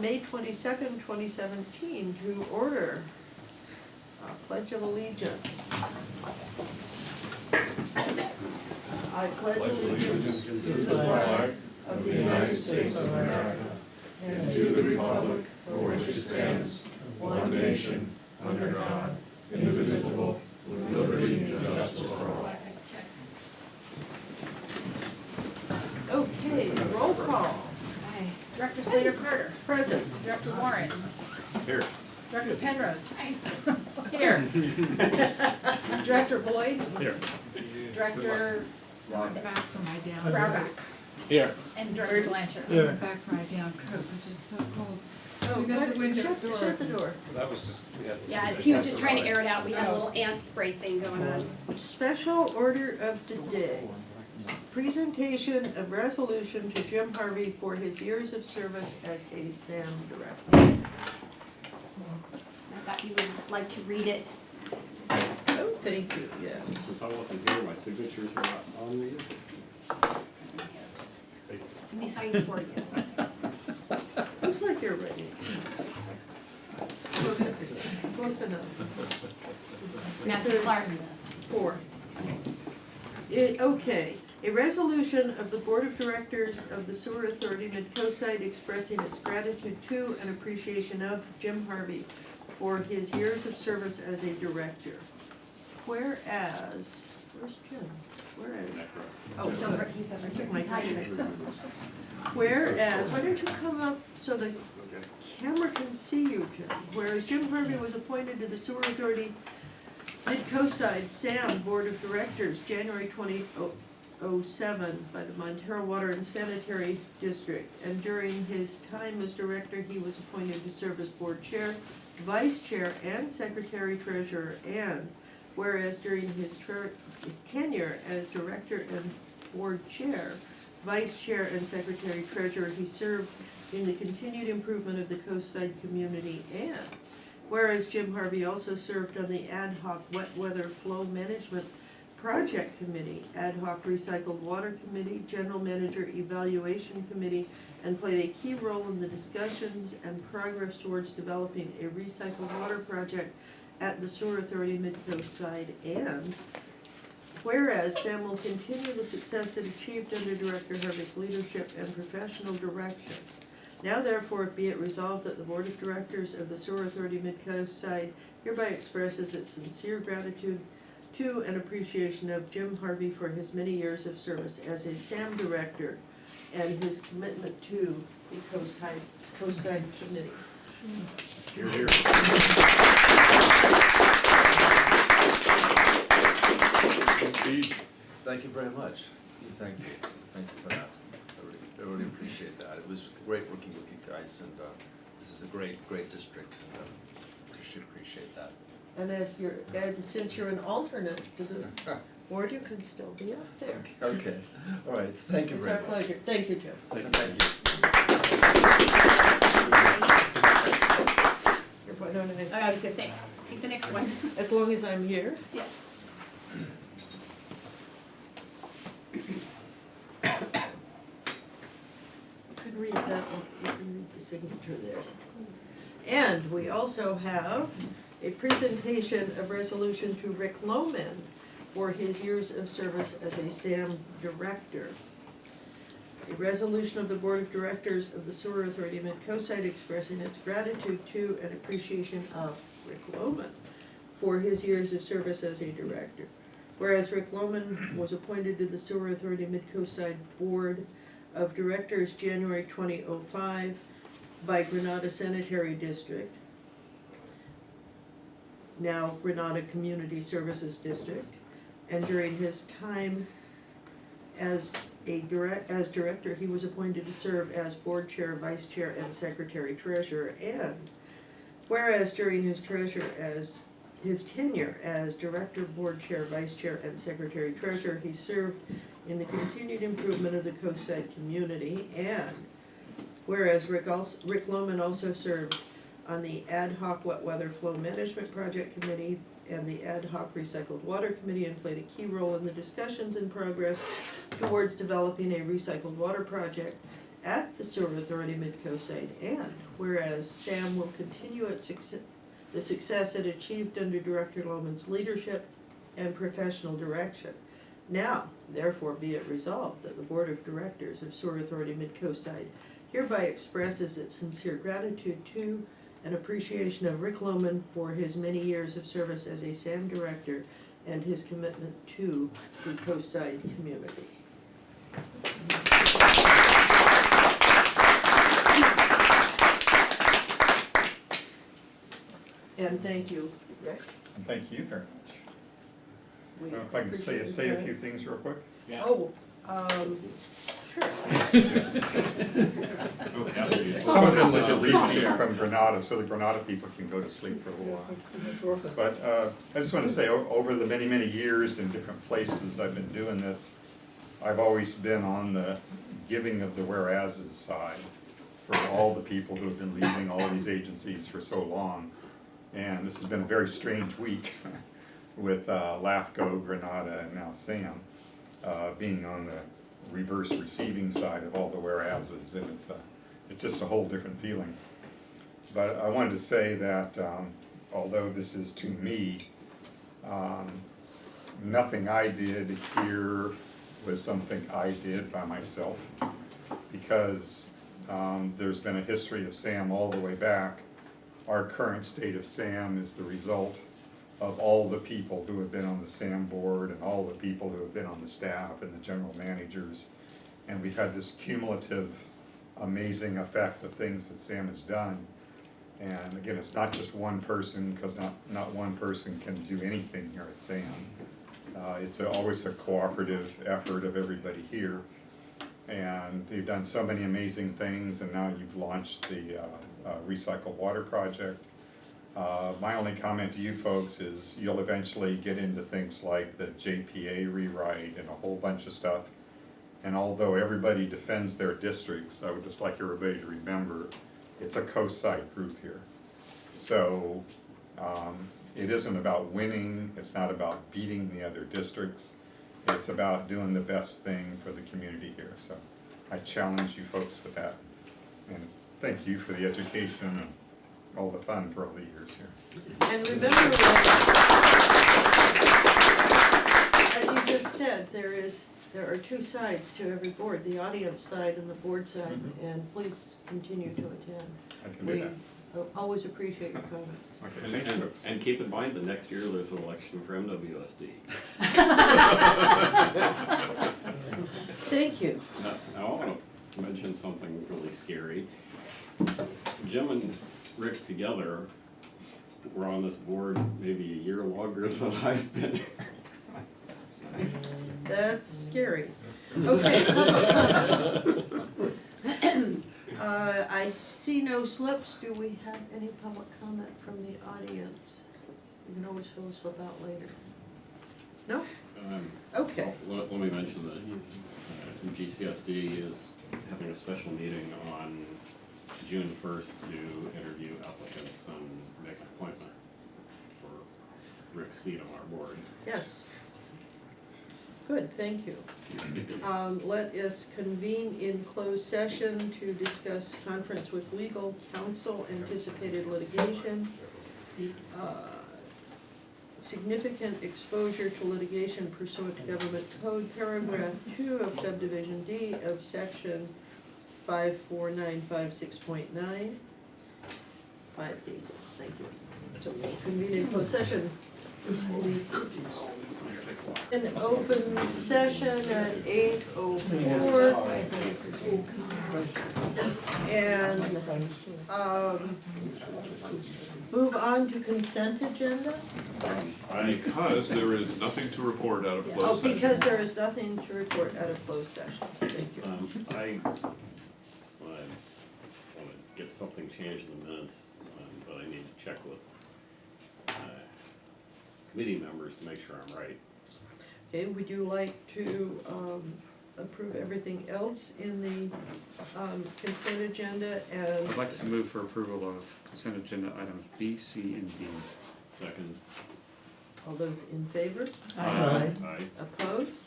May 22nd, 2017, to order. Pledge of Allegiance. I pledge allegiance to the flag of the United States of America and to the republic for which it stands, one nation, under God, indivisible, with liberty and justice for all. Okay, roll call. Aye. Director Slater Carter. Present. Director Warren. Here. Director Penrose. Here. Director Boyd. Here. Director Going back for my down. Rauback. Here. And Director Blanchard. I went back for my down coat because it's so cold. Oh, We got good. the window Shut the door. That was just, we had. Yeah, he was just trying to air it out. We had a little ant spray thing going on. Special order of the day. Presentation of resolution to Jim Harvey for his years of service as a SAM director. I thought you would like to read it. Oh, thank you, yes. Since I wasn't here, my signatures are not on these. Somebody signed for you. Looks like you're ready. Close enough. Matthew Clark. 4. Okay, a resolution of the Board of Directors of the Sewer Authority Midcoast expressing its gratitude to and appreciation of Jim Harvey for his years of service as a director. Whereas, where's Jim? Whereas, oh, He's over here. my He's hiding. whereas, why don't you come up so the camera can see you, Jim? Whereas Jim Harvey was appointed to the Sewer Authority Midcoast SAM Board of Directors, January 2007 by the Montero Water and Sanitary District. And during his time as director, he was appointed to serve as board chair, vice chair, and secretary treasurer. And whereas during his tenure as director and board chair, vice chair, and secretary treasurer, he served in the continued improvement of the coastside community. And whereas Jim Harvey also served on the ad hoc wet weather flow management project committee, ad hoc recycled water committee, general manager evaluation committee, and played a key role in the discussions and progress towards developing a recycled water project at the Sewer Authority Midcoast side. And whereas Sam will continue the success it achieved under Director Harvey's leadership and professional direction. Now therefore be it resolved that the Board of Directors of the Sewer Authority Midcoast side hereby expresses its sincere gratitude to and appreciation of Jim Harvey for his many years of service as a SAM director and his commitment to the Coastside Committee. Here, here. Steve. Thank you very much. Thank you. Thank you for that. I really appreciate that. It was great working with you guys, and this is a great district. And, appreciate that. And since you're an alternate to the board, you can still be up there. Okay. All right. Thank you It's very our much. pleasure. Thank you, Jim. Thank you. You're putting on Oh, I was gonna say, take the next one. as long as I'm here. Yes. You can read that one, you can read the signature there. And we also have a presentation of resolution to Rick Lohman for his years of service as a SAM director. A resolution of the Board of Directors of the Sewer Authority Midcoast expressing its gratitude to and appreciation of Rick Lohman for his years of service as a director. Whereas Rick Lohman was appointed to the Sewer Authority Midcoast Board of Directors January 2005 by Granada Sanitary District, now Granada Community Services District, and during his time as director, he was appointed to serve as board chair, vice chair, and secretary treasurer. And whereas during his tenure as director, board chair, vice chair, and secretary treasurer, he served in the continued improvement of the coastside community. And whereas Rick Lohman also served on the ad hoc wet weather flow management project committee and the ad hoc recycled water committee, and played a key role in the discussions in progress towards developing a recycled water project at the Sewer Authority Midcoast site, and whereas Sam will continue the success it achieved under Director Lohman's leadership and professional direction. Now, therefore, be it resolved that the Board of Directors of Sewer Authority Midcoast site hereby expresses its sincere gratitude to and appreciation of Rick Lohman for his many years of service as a SAM director and his commitment to the coastside community. And thank you, Rick. And thank you very much. We If I can appreciate say a that. few things real quick. Oh, sure. Some of this is a repeat from Granada, so the Granada people can go to sleep for a little while. But I just want to say, over the many, many years in different places I've been doing this, I've always been on the giving of the whereases side for all the people who have been leaving all these agencies for so long. And this has been a very strange week with LAFCO, Granada, and now SAM being on the reverse receiving side of all the whereases, and it's just a whole different feeling. But I wanted to say that although this is to me, nothing I did here was something I did by myself, because there's been a history of SAM all the way back. Our current state of SAM is the result of all the people who have been on the SAM board and all the people who have been on the staff and the general managers. And we've had this cumulative, amazing effect of things that SAM has done. And again, it's not just one person, because not one person can do anything here at SAM. It's always a cooperative effort of everybody here. And you've done so many amazing things, and now you've launched the recycled water project. My only comment to you folks is you'll eventually get into things like the JPA rewrite and a whole bunch of stuff. And although everybody defends their districts, I would just like everybody to remember it's a coastside group here. So it isn't about winning, it's not about beating the other districts. It's about doing the best thing for the community here. So I challenge you folks with that. And thank you for the education and all the fun for all the years here. And remember that, as you just said, there are two sides to every board, the audience side and the board side, and please continue to attend. I can do We that. always appreciate your comments. Okay, thank you folks. And keep in mind, the next year there's an election for MWSD. Thank you. Now I want to mention something really scary. Jim and Rick together were on this board maybe a year longer than I've been. That's scary. Okay. I see no slips. Do we have any public comment from the audience? You can always fill a slip out later. No? Okay. Let me mention that GCSD is having a special meeting on June 1st to interview applicants and make an appointment for Rick's seat on our board. Yes. Good, thank you. Let us convene in closed session to discuss conference with legal counsel, anticipated litigation, significant exposure to litigation pursuant to Government Code, paragraph 2 of subdivision D of section 54956.9. 5 cases, thank you. So we'll convene in closed session. An open session at 8:04. And move on to consent agenda? Because there is nothing to report out of Oh, closed session. because there is nothing to report out of closed session. Thank you. I want to get something changed in the minutes, but I need to check with committee members to make sure I'm right. Okay, would you like to approve everything else in the consent agenda and? I'd like to move for approval of consent agenda items B, C, and D. Second. All those in favor? Aye. Aye. Opposed?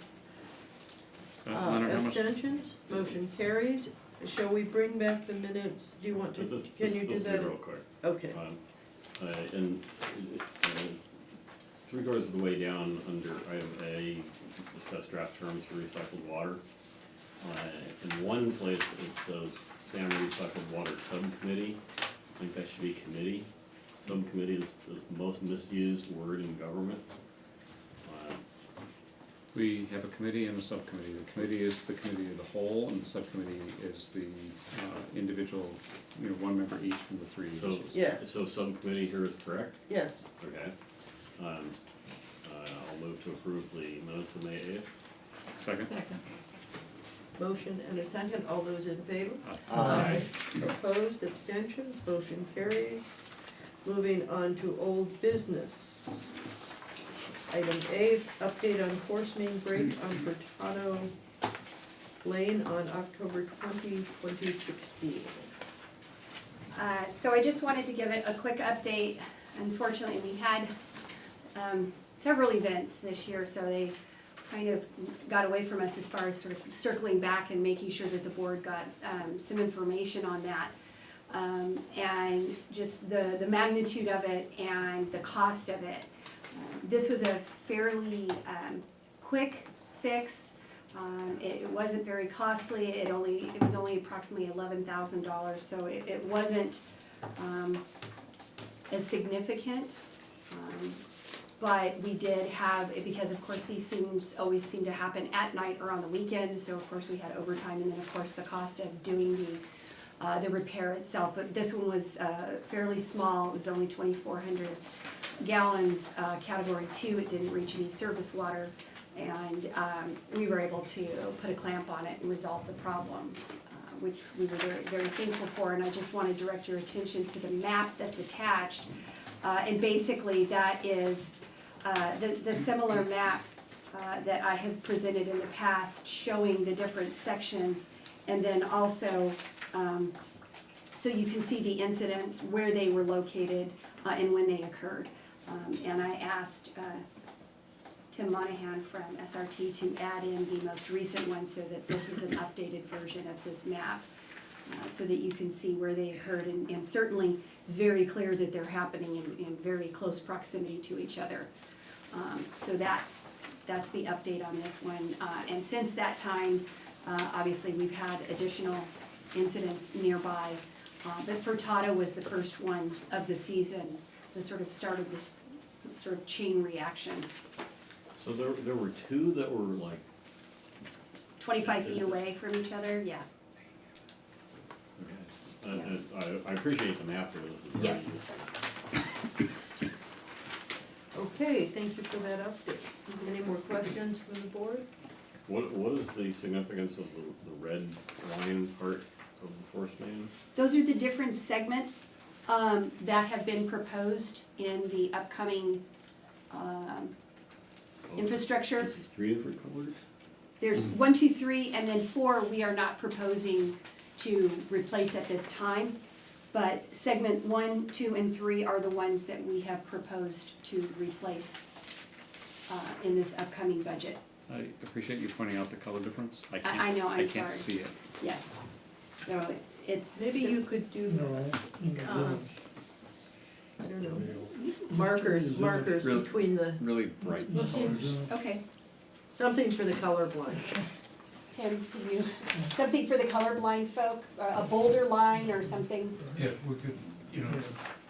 Leonard, how much? Abstentions? Motion carries. shall we bring back the minutes? Do you want to, But this, can you do this will that? be real quick. Okay, And 3/4 of the way down under item A, discuss draft terms for recycled water. In one place it says Sam Recycled Water Subcommittee. I think that should be committee. Subcommittee is the most misused word in government. We have a committee and a subcommittee. The committee is the committee of the whole, and the subcommittee is the individual, one member each from the three So, agencies. yes, so subcommittee here is correct? yes. Okay. I'll move to approve the minutes of May 8th. Second? Motion and a second, all those in favor? Aye. Opposed, abstentions, motion carries. Moving on to old business. Item A, update on force main break on Furtado Lane on October 2016. So I just wanted to give it a quick update. Unfortunately, we had several events this year, so they kind of got away from us as far as sort of circling back and making sure that the board got some information on that. And just the magnitude of it and the cost of it. This was a fairly quick fix. It wasn't very costly. It was only approximately $11,000, so it wasn't as significant. But we did have, because of course these always seem to happen at night or on the weekends, so of course we had overtime, and then of course the cost of doing the repair itself. But this one was fairly small. It was only 2,400 gallons, category 2. It didn't reach any surface water, and we were able to put a clamp on it and resolve the problem, which we were very, very thankful for. And I just want to direct your attention to the map that's attached, and basically that is the similar map that I have presented in the past, showing the different sections, and then also so you can see the incidents, where they were located, and when they occurred. And I asked Tim Monahan from SRT to add in the most recent one, so that this is an updated version of this map, so that you can see where they occurred, and certainly it's very clear that they're happening in very close proximity to each other. So that's the update on this one. And since that time, obviously we've had additional incidents nearby, but Furtado was the first one of the season that sort of started this sort of chain reaction. So there were two that were like, 25 feet away from each other, yeah. okay. I appreciate the map there, this is very Yes. useful. Okay, thank you for that update. Any more questions from the board? What is the significance of the red line part of the force main? Those are the different segments that have been proposed in the upcoming infrastructure. This is 3 different colors? There's 1, 2, 3, and then 4 we are not proposing to replace at this time. But segment 1, 2, and 3 are the ones that we have proposed to replace in this upcoming budget. I appreciate you pointing out the color difference. I know, I'm I can't sorry. see it. Yes. So it's. Maybe you could do, I don't know, markers Really? between the, Really bright colors. Okay. something for the colorblind. Tim, can you, something for the colorblind folk, a bolder line or something? Yeah, we could,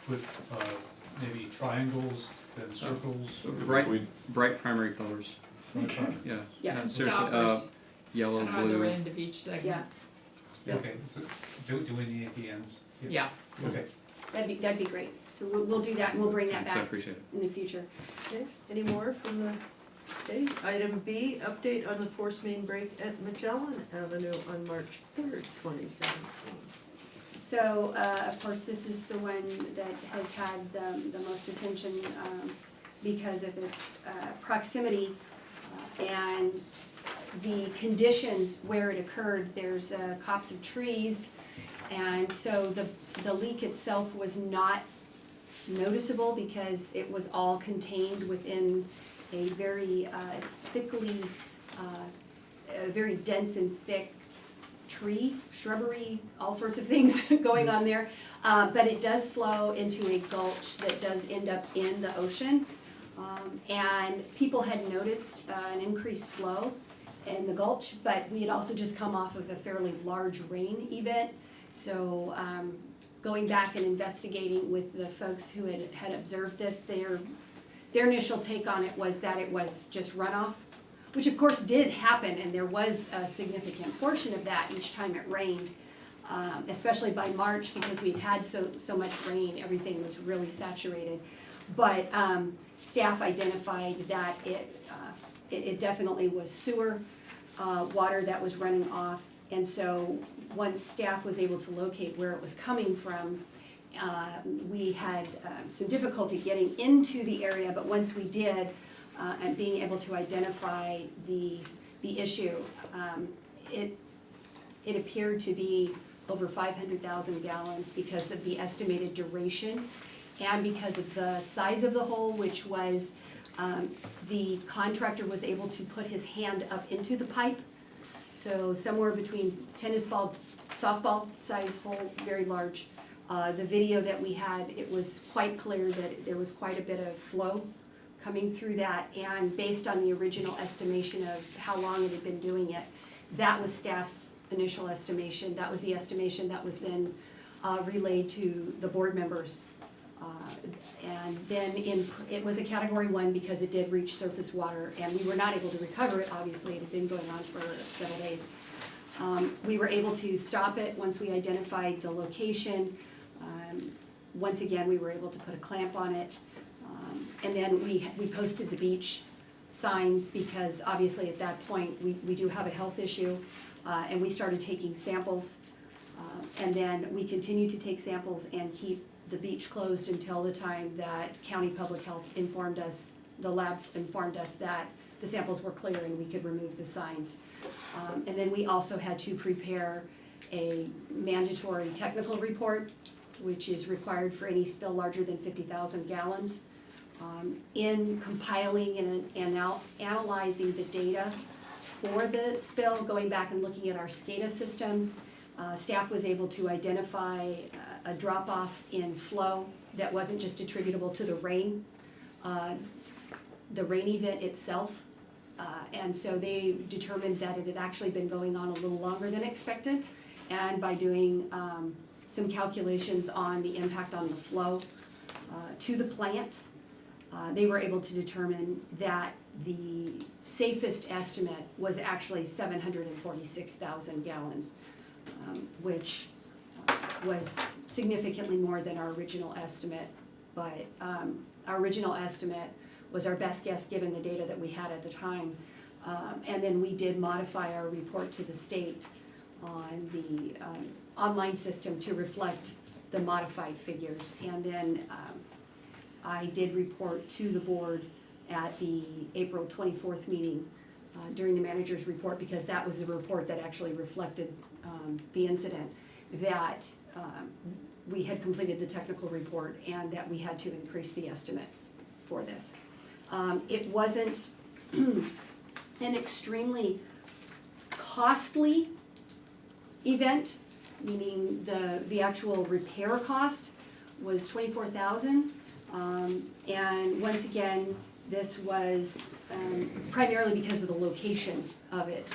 put, maybe triangles, then circles. So bright primary colors. Yeah. Yeah. Seriously, Stoppers. yellow, On the blue. end of each segment. Yeah, Okay, so delineate the ends? Yeah. Okay. that'd be great. So we'll do that, and we'll bring that So I back appreciate it. in the future. Okay, any more from the, okay, item B, update on the force main break at Magellan Avenue on March 3rd, 2017. So, of course, this is the one that has had the most attention because of its proximity and the conditions where it occurred. There's a copse of trees, and so the leak itself was not noticeable because it was all contained within a very thickly, very dense and thick tree, shrubbery, all sorts of things going on there. But it does flow into a gulch that does end up in the ocean. And people had noticed an increased flow in the gulch, but we had also just come off of a fairly large rain event. So going back and investigating with the folks who had observed this, their initial take on it was that it was just runoff, which of course did happen, and there was a significant portion of that each time it rained, especially by March, because we'd had so much rain, everything was really saturated. But staff identified that it definitely was sewer water that was running off, and so once staff was able to locate where it was coming from, we had some difficulty getting into the area, but once we did, and being able to identify the issue, it appeared to be over 500,000 gallons because of the estimated duration and because of the size of the hole, which was, the contractor was able to put his hand up into the pipe. So somewhere between tennis ball, softball size hole, very large. The video that we had, it was quite clear that there was quite a bit of flow coming through that, and based on the original estimation of how long it had been doing it, that was staff's initial estimation. That was the estimation that was then relayed to the board members. And then it was a category 1 because it did reach surface water, and we were not able to recover it. Obviously, it had been going on for several days. We were able to stop it once we identified the location. Once again, we were able to put a clamp on it. And then we posted the beach signs because obviously at that point we do have a health issue, and we started taking samples. And then we continued to take samples and keep the beach closed until the time that County Public Health informed us, the lab informed us that the samples were clear and we could remove the signs. And then we also had to prepare a mandatory technical report, which is required for any spill larger than 50,000 gallons. In compiling and now analyzing the data for the spill, going back and looking at our SCADA system, staff was able to identify a drop-off in flow that wasn't just attributable to the rain event itself. And so they determined that it had actually been going on a little longer than expected. And by doing some calculations on the impact on the flow to the plant, they were able to determine that the safest estimate was actually 746,000 gallons, which was significantly more than our original estimate. But our original estimate was our best guess given the data that we had at the time. And then we did modify our report to the state on the online system to reflect the modified figures. And then I did report to the board at the April 24th meeting during the manager's report, because that was the report that actually reflected the incident, that we had completed the technical report and that we had to increase the estimate for this. It wasn't an extremely costly event, meaning the actual repair cost was $24,000. And once again, this was primarily because of the location of it.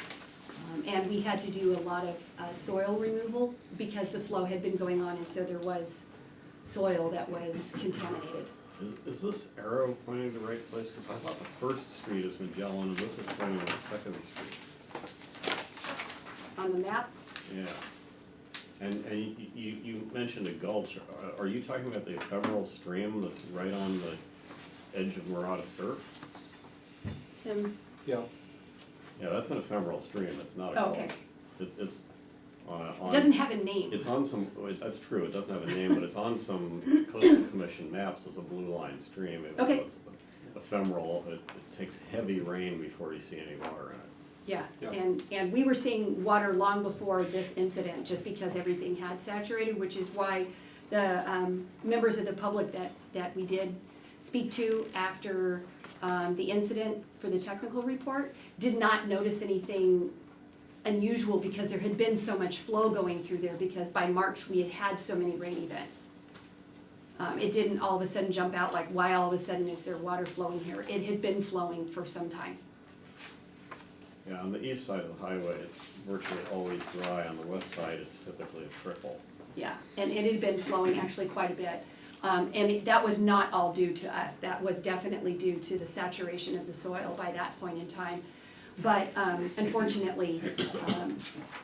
And we had to do a lot of soil removal because the flow had been going on, and so there was soil that was contaminated. Is this arrow pointing the right place? Because I thought the first street is Magellan and this is pointing to the second street. On the map, Yeah. And you mentioned a gulch. Are you talking about the Ephemeral stream that's right on the edge of Murata Surf? Tim? Yeah. Yeah, that's an ephemeral stream. It's not a Oh, gulch. okay. It's on. It doesn't have a name. It's on some, that's true, it doesn't have a name, but it's on some coastal commission maps as a blue line stream. Even though Okay. it's ephemeral, it takes heavy rain before you see any water in it. Yeah, Yeah. and we were seeing water long before this incident, just because everything had saturated, which is why the members of the public that we did speak to after the incident for the technical report did not notice anything unusual because there had been so much flow going through there, because by March we had had so many rain events. It didn't all of a sudden jump out like, why all of a sudden is there water flowing here? It had been flowing for some time. Yeah, on the east side of the highway, it's virtually always dry. On the west side, it's typically a trickle. Yeah, and it had been flowing actually quite a bit. That was not all due to us. That was definitely due to the saturation of the soil by that point in time. But unfortunately,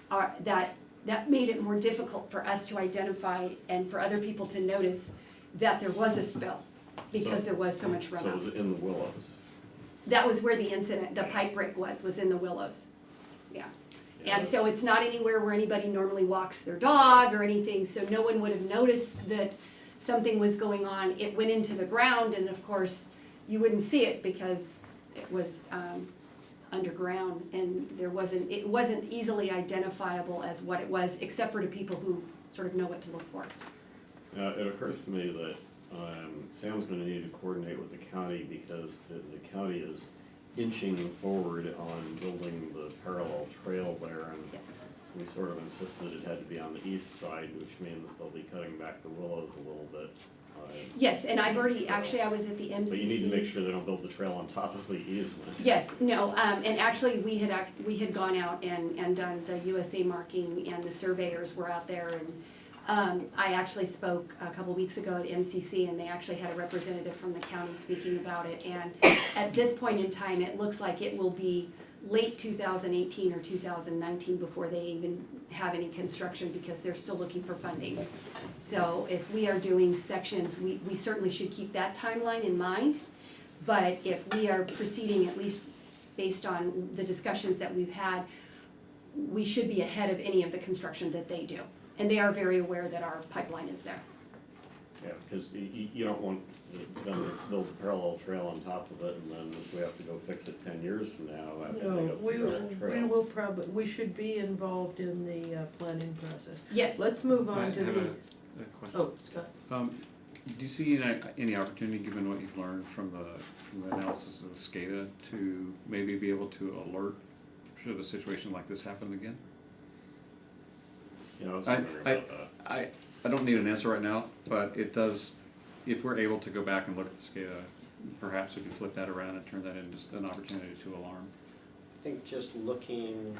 that made it more difficult for us to identify and for other people to notice that there was a spill, because there was so much runoff. So it was in the willows. That was where the incident, the pipe break was in the willows. Yeah. And so it's not anywhere where anybody normally walks their dog or anything, so no one would have noticed that something was going on. It went into the ground, and of course, you wouldn't see it because it was underground, and it wasn't easily identifiable as what it was, except for to people who sort of know what to look for. It occurs to me that Sam's gonna need to coordinate with the county, because the county is inching forward on building the parallel trail there, and Yes. we sort of insisted it had to be on the east side, which means they'll be cutting back the willows a little bit. Yes, and I've already, actually, I was at the MCC. But you need to make sure they don't build the trail on top of the easement. Yes, no, and actually, we had gone out and done the USA marking, and the surveyors were out there, and I actually spoke a couple weeks ago at MCC, and they actually had a representative from the county speaking about it, and at this point in time, it looks like it will be late 2018 or 2019 before they even have any construction, because they're still looking for funding. So if we are doing sections, we certainly should keep that timeline in mind. But if we are proceeding, at least based on the discussions that we've had, we should be ahead of any of the construction that they do. And they are very aware that our pipeline is there. Yeah, because you don't want them to build a parallel trail on top of it, and then if we have to go fix it 10 years from now, after No, they go we through the trail. will probably, we should be involved in the planning process. Yes. Let's move I on to have the, a question. oh, Scott. Do you see any opportunity, given what you've learned from the analysis of the SCADA, to maybe be able to alert should a situation like this happen again? You know, I was wondering about that. I don't need an answer right now, but it does, if we're able to go back and look at the SCADA, perhaps we can flip that around and turn that into an opportunity to alarm. I think just looking,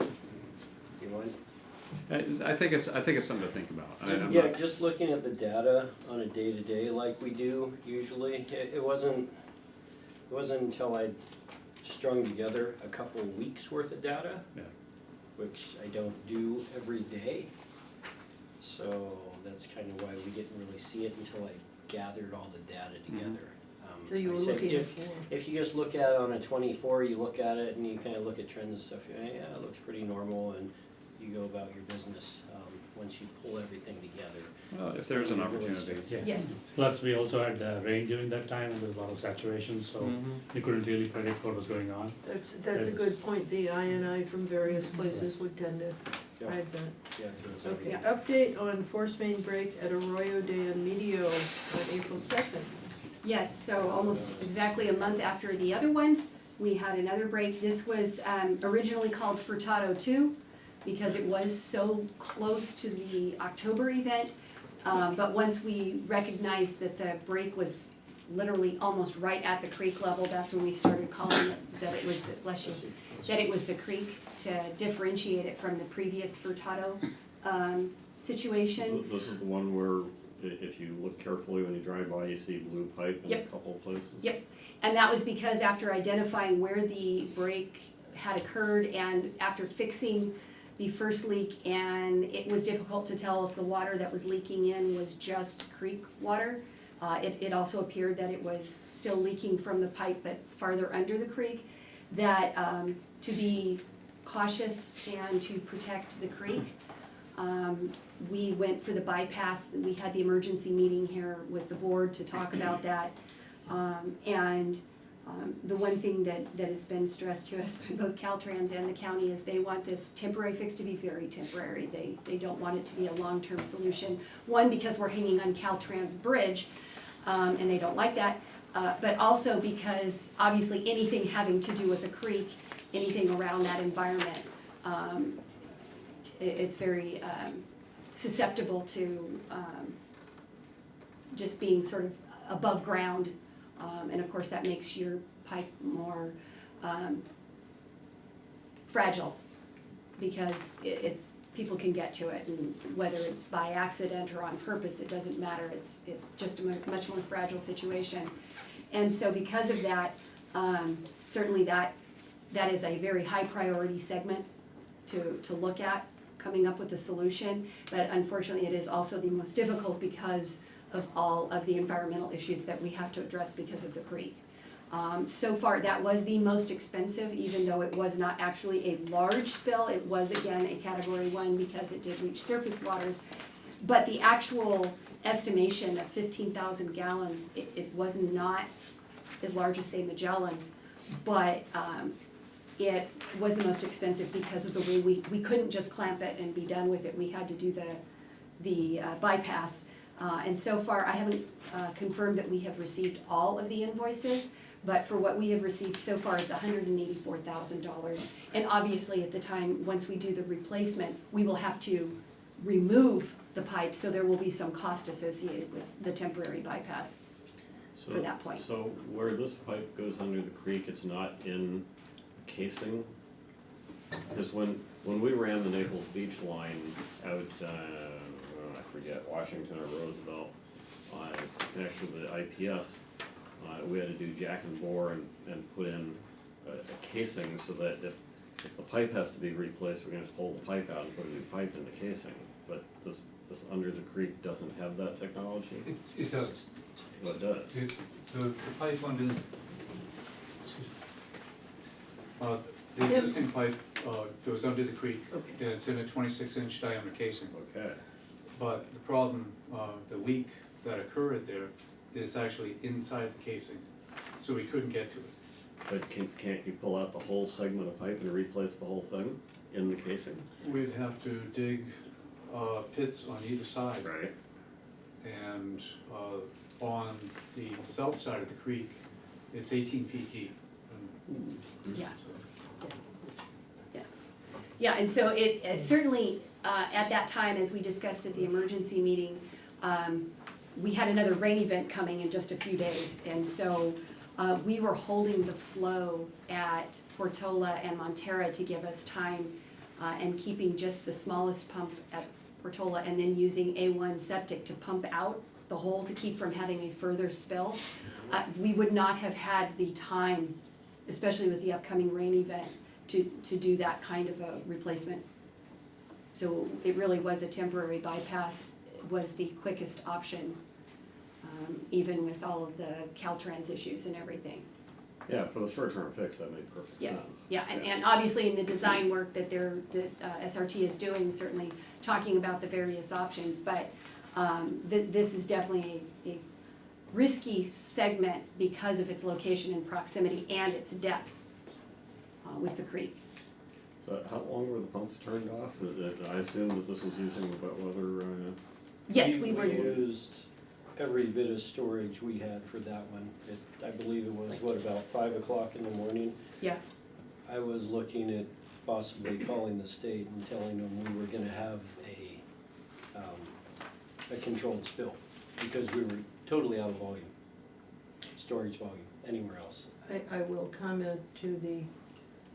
you want? I think it's something to think about. Yeah, just looking at the data on a day-to-day like we do usually, it wasn't until I strung together a couple of weeks worth of data, Yeah. which I don't do every day. So that's kind of why we didn't really see it until I gathered all the data together. So you I were said looking at if you just look at it on a 24, you look at it and you kind of look at trends and stuff, yeah, it looks pretty normal, and you go about your business once you pull everything together. Well, if there's an opportunity. Yeah. Yes. Plus, we also had rain during that time, and there was a lot of saturation, so we couldn't really predict what was going on. That's a good point, the INI from various places would tend to hide that. Yeah, it was Okay, update on force main break at Arroyo de Medio on April 2nd. Yes, so almost exactly a month after the other one, we had another break. This was originally called Furtado 2, because it was so close to the October event. But once we recognized that the break was literally almost right at the creek level, that's when we started calling it that it was the creek, to differentiate it from the previous Furtado situation. This is the one where if you look carefully when you drive by, you see blue pipe in a Yep. couple of places? Yep, and that was because after identifying where the break had occurred and after fixing the first leak, and it was difficult to tell if the water that was leaking in was just creek water. It also appeared that it was still leaking from the pipe but farther under the creek, that to be cautious and to protect the creek, we went for the bypass. We had the emergency meeting here with the board to talk about that. The one thing that has been stressed to us by both Caltrans and the county is they want this temporary fix to be very temporary. They don't want it to be a long-term solution. One, because we're hanging on Caltrans bridge, and they don't like that, but also because obviously anything having to do with the creek, anything around that environment, it's very susceptible to just being sort of above ground. And of course, that makes your pipe more fragile, because it's, people can get to it, and whether it's by accident or on purpose, it doesn't matter, it's just a much more fragile situation. And so because of that, certainly that is a very high priority segment to look at, coming up with a solution, but unfortunately it is also the most difficult because of all of the environmental issues that we have to address because of the creek. So far, that was the most expensive, even though it was not actually a large spill. It was, again, a Category 1 because it did reach surface waters. But the actual estimation of 15,000 gallons, it was not as large as, say, Magellan, but it was the most expensive because of the way we couldn't just clamp it and be done with it. We had to do the bypass. And so far, I haven't confirmed that we have received all of the invoices, but for what we have received so far, it's $184,000. And obviously, at the time, once we do the replacement, we will have to remove the pipe, so there will be some cost associated with the temporary bypass for that point. So where this pipe goes under the creek, it's not in casing? Because when we ran the Naples Beach line out, I forget, Washington or Roosevelt, to connect with the IPS, we had to do jack and bore and put in a casing so that if the pipe has to be replaced, we're gonna have to pull the pipe out and put a new pipe in the casing. But this under the creek doesn't have that technology? It does. Well, it does. The pipe under, the existing pipe goes under the creek, and it's in a 26-inch diameter casing. Okay. But the problem, the leak that occurred there is actually inside the casing, so we couldn't get to it. But can't you pull out the whole segment of pipe and replace the whole thing in the casing? We'd have to dig pits on either side. Right. And on the south side of the creek, it's 18 feet deep. Yeah. Yeah, and so it certainly, at that time, as we discussed at the emergency meeting, we had another rain event coming in just a few days, and so we were holding the flow at Portola and Montera to give us time, and keeping just the smallest pump at Portola, and then using A1 septic to pump out the hole to keep from having a further spill. We would not have had the time, especially with the upcoming rain event, to do that kind of a replacement. So it really was a temporary bypass, was the quickest option, even with all of the Caltrans issues and everything. Yeah, for the short-term fix, that made perfect Yes, sense. yeah, and obviously in the design work that SRT is doing, certainly talking about the various options, but this is definitely a risky segment because of its location and proximity and its depth with the creek. So how long were the pumps turned off? I assume that this was using the wet weather. Yes, we were used every bit of storage we had for that one. I believe it was, about 5 o'clock in the morning? Yeah. I was looking at possibly calling the state and telling them we were gonna have a controlled spill, because we were totally out of volume, storage volume, anywhere else. I will comment to the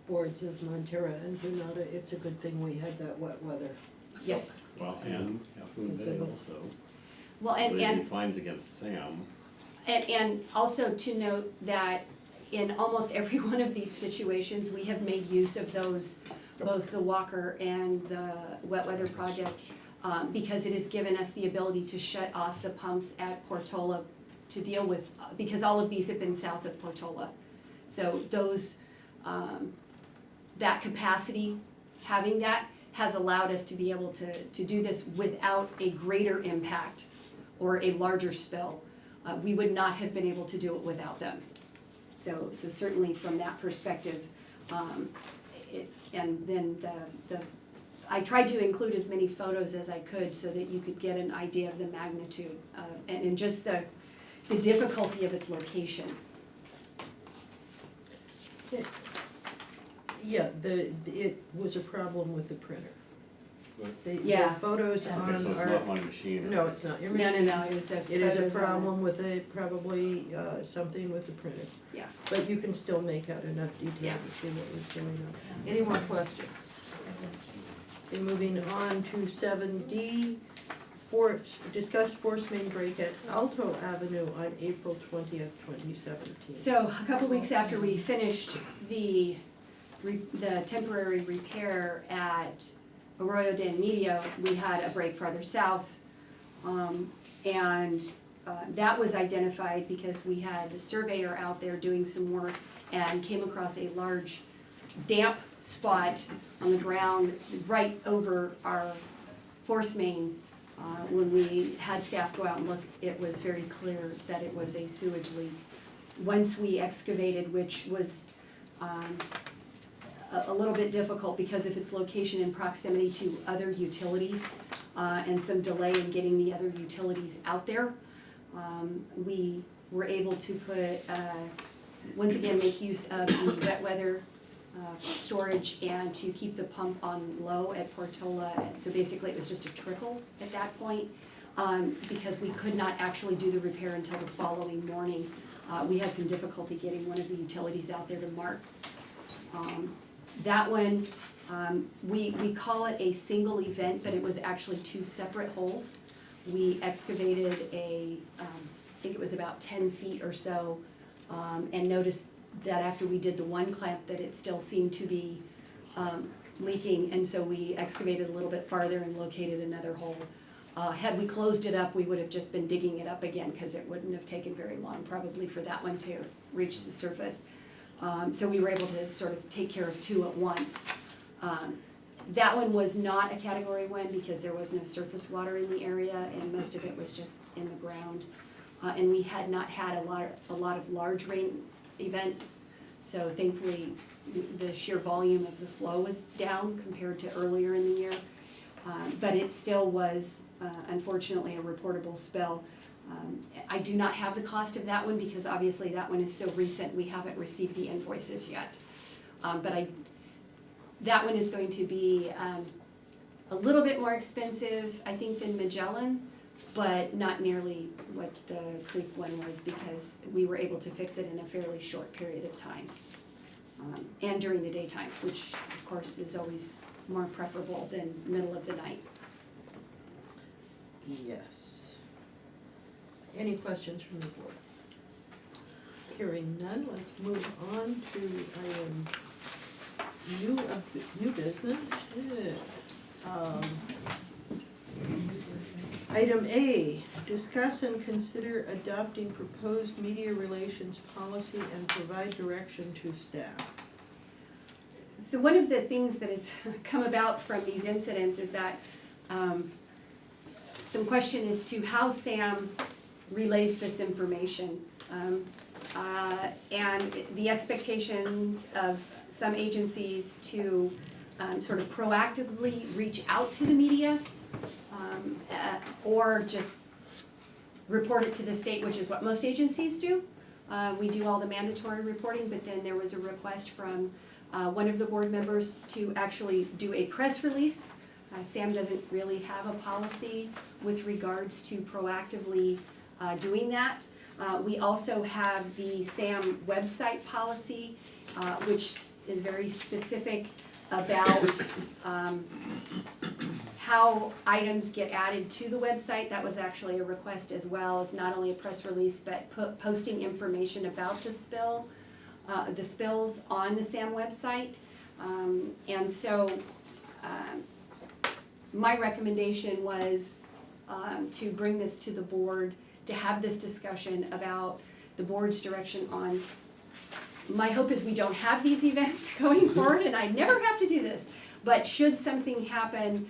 boards of Montera and Granada, it's a good thing we had that wet weather. Yes. Well, and Half Moon Bay also. Well, And fines against Sam. And also to note that in almost every one of these situations, we have made use of those, both the Walker and the wet weather project, because it has given us the ability to shut off the pumps at Portola to deal with, because all of these have been south of Portola. So those, that capacity, having that, has allowed us to be able to do this without a greater impact or a larger spill. We would not have been able to do it without them. So certainly from that perspective, and then I tried to include as many photos as I could so that you could get an idea of the magnitude and just the difficulty of its location. Yeah, it was a problem with the printer. The Yeah. photos Yeah. on Okay, so it's our, not my machine. no, it's not your No, machine. no, it was the It is a photos on it. problem with probably something with the printer. Yeah. But you can still make out enough detail Yeah. to see what was going on. Any more questions? Okay, moving on to 7D, discuss force main break at Alto Avenue on April 20th, 2017. So a couple weeks after we finished the temporary repair at Arroyo del Medio, we had a break farther south. That was identified because we had a surveyor out there doing some work and came across a large damp spot on the ground right over our force main. When we had staff go out and look, it was very clear that it was a sewage leak. Once we excavated, which was a little bit difficult because of its location in proximity to other utilities, and some delay in getting the other utilities out there, we were able to put, once again, make use of the wet weather storage and to keep the pump on low at Portola. So basically it was just a trickle at that point, because we could not actually do the repair until the following morning. We had some difficulty getting one of the utilities out there to mark. That one, we call it a single event, but it was actually two separate holes. We excavated I think it was about 10 feet or so, and noticed that after we did the one clamp that it still seemed to be leaking, and so we excavated a little bit farther and located another hole. Had we closed it up, we would have just been digging it up again, because it wouldn't have taken very long probably for that one to reach the surface. So we were able to sort of take care of two at once. That one was not a category 1 because there was no surface water in the area, and most of it was just in the ground. And we had not had a lot of large rain events, so thankfully the sheer volume of the flow was down compared to earlier in the year. But it still was unfortunately a reportable spill. I do not have the cost of that one because obviously that one is so recent, we haven't received the invoices yet. But that one is going to be a little bit more expensive, I think, than Magellan, but not nearly what the Creek one was because we were able to fix it in a fairly short period of time. And during the daytime, which of course is always more preferable than middle of the night. Yes. Any questions from the board? Hearing none, let's move on to new business. Item A, discuss and consider adopting proposed media relations policy and provide direction to staff. So one of the things that has come about from these incidents is that some question as to how SAM relays this information. And the expectations of some agencies to sort of proactively reach out to the media, or just report it to the state, which is what most agencies do. We do all the mandatory reporting, but then there was a request from one of the board members to actually do a press release. SAM doesn't really have a policy with regards to proactively doing that. We also have the SAM website policy, which is very specific about how items get added to the website. That was actually a request as well, as not only a press release, but posting information about the spills on the SAM website. And so my recommendation was to bring this to the board, to have this discussion about the board's direction on. My hope is we don't have these events going forward, and I never have to do this, but should something happen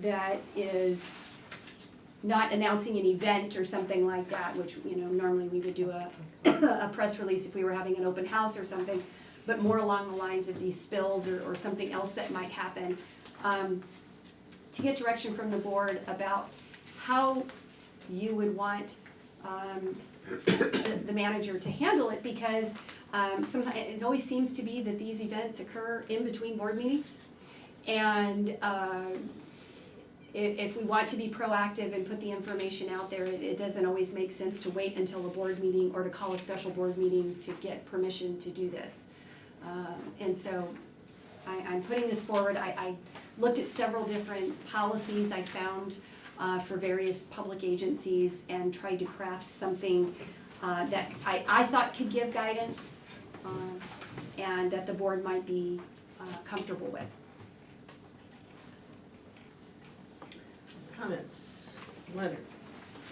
that is not announcing an event or something like that, which, you know, normally we would do a press release if we were having an open house or something, but more along the lines of these spills or something else that might happen, to get direction from the board about how you would want the manager to handle it, because sometimes, it always seems to be that these events occur in between board meetings. And if we want to be proactive and put the information out there, it doesn't always make sense to wait until a board meeting or to call a special board meeting to get permission to do this. And so I'm putting this forward. I looked at several different policies I found for various public agencies and tried to craft something that I thought could give guidance and that the board might be comfortable with. Comments? Leonard?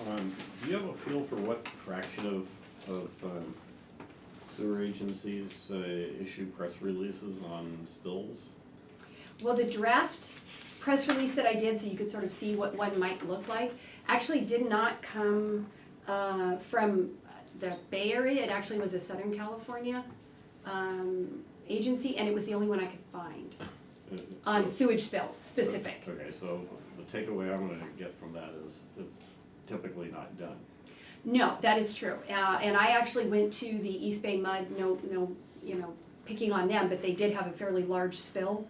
Do you have a feel for what fraction of sewer agencies issue press releases on spills? Well, the draft press release that I did, so you could sort of see what one might look like, actually did not come from the Bay Area. It actually was a Southern California agency, and it was the only one I could find on sewage spills specific. Okay, so the takeaway I'm gonna get from that is it's typically not done. No, that is true. And I actually went to the East Bay Mud, no, picking on them, but they did have a fairly large spill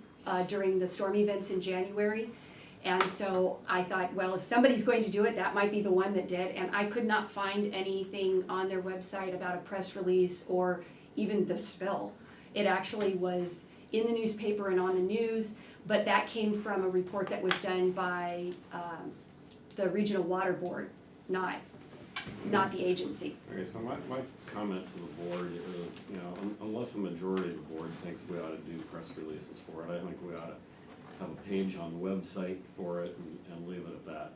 during the storm events in January. And so I thought, well, if somebody's going to do it, that might be the one that did. And I could not find anything on their website about a press release or even the spill. It actually was in the newspaper and on the news, but that came from a report that was done by the Regional Water Board, not the agency. Okay, so my comment to the board is, unless the majority of the board thinks we ought to do press releases for it, I think we ought to have a page on the website for it and leave it at that.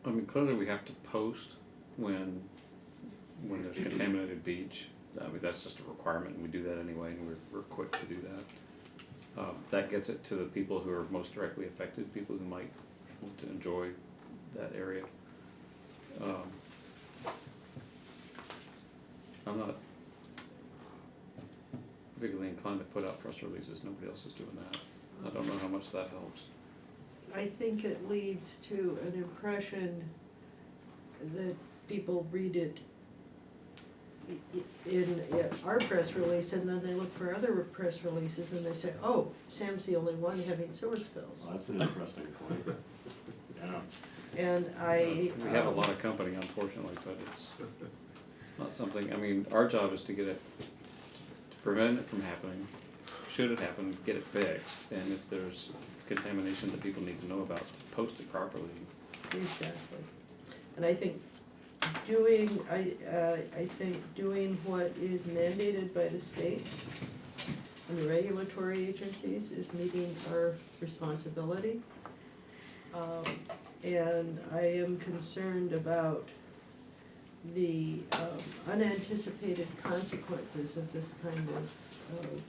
I mean, clearly we have to post when there's contaminated beach. I mean, that's just a requirement, and we do that anyway, and we're quick to do that. That gets it to the people who are most directly affected, people who might want to enjoy that area. I'm not particularly inclined to put out press releases, nobody else is doing that. I don't know how much that helps. I think it leads to an impression that people read it in our press release, and then they look for other press releases and they say, oh, Sam's the only one having sewer spills. Well, that's an interesting point. Yeah. And We have a lot of company, unfortunately, but it's not something, I mean, our job is to get it, to prevent it from happening. Should it happen, get it fixed, and if there's contamination that people need to know about, to post it properly. Exactly. And I think doing what is mandated by the state and the regulatory agencies is meeting our responsibility. And I am concerned about the unanticipated consequences of this kind of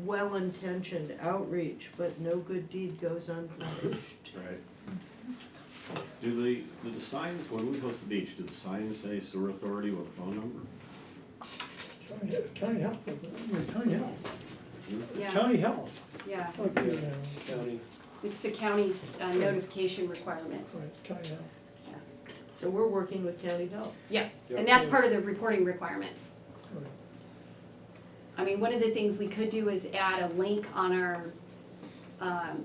well-intentioned outreach, but no good deed goes unpunished. Right. Do the signs, when we post the beach, do the signs say sewer authority with a phone number? It's county health, it's county health. It's Yeah. county health. Yeah, County. it's the county's notification requirements. Right, it's county health. So we're working with county health. Yeah, and that's part of the reporting requirements. Right. I mean, one of the things we could do is add a link on our,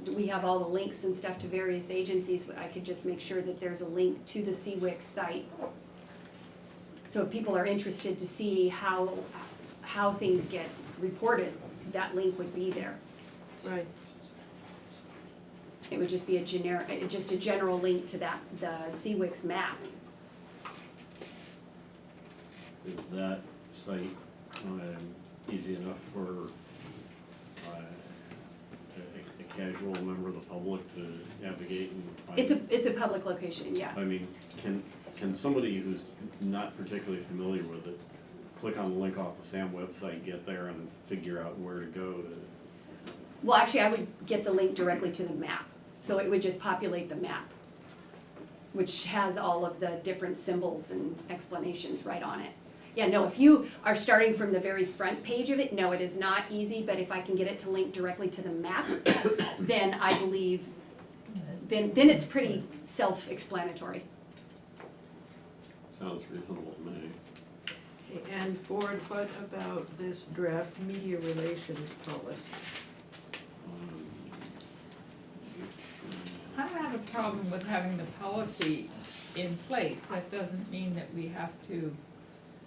we have all the links and stuff to various agencies, but I could just make sure that there's a link to the CWIC site. So if people are interested to see how things get reported, that link would be there. Right. It would just be a general link to that, the CWIC's map. Is that site easy enough for a casual member of the public to navigate and find? It's a public location, yeah. I mean, can somebody who's not particularly familiar with it, click on the link off the SAM website, get there and figure out where to go to? Well, actually, I would get the link directly to the map, so it would just populate the map, which has all of the different symbols and explanations right on it. Yeah, no, if you are starting from the very front page of it, no, it is not easy, but if I can get it to link directly to the map, then I believe then it's pretty self-explanatory. Sounds reasonable to me. And board, what about this draft media relations policy? Um, I don't have a problem with having the policy in place. That doesn't mean that we have to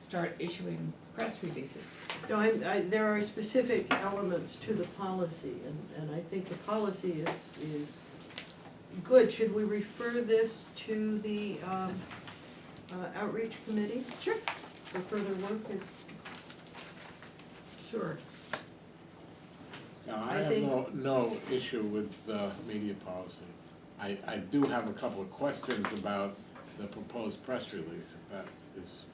start issuing press releases. No, there are specific elements to the policy, and I think the policy is good. Should we refer this to the outreach committee? Sure. For further work is, Sure. No, I I have think- no issue with the media policy. I do have a couple of questions about the proposed press release, if that is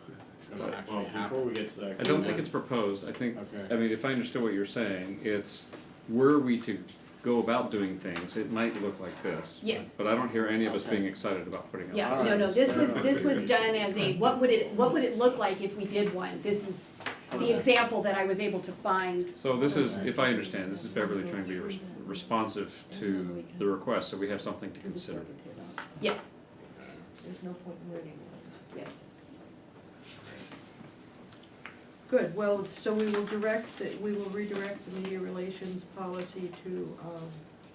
gonna Well, actually before happen. we get to that. I don't think it's proposed, I think, Okay. I mean, if I understood what you're saying, it's, were we to go about doing things, it might look like this. Yes. But I don't hear any of us Okay. being excited about putting it. Yeah, All no, right. this was done as a, what would it look like if we did one? This is the Okay. example that I was able to find. So this is, if I understand, this is Beverly trying to be responsive to the request, so we have something to consider. Yes, there's no point in waiting. yes. Good, well, so we will redirect the media relations policy to,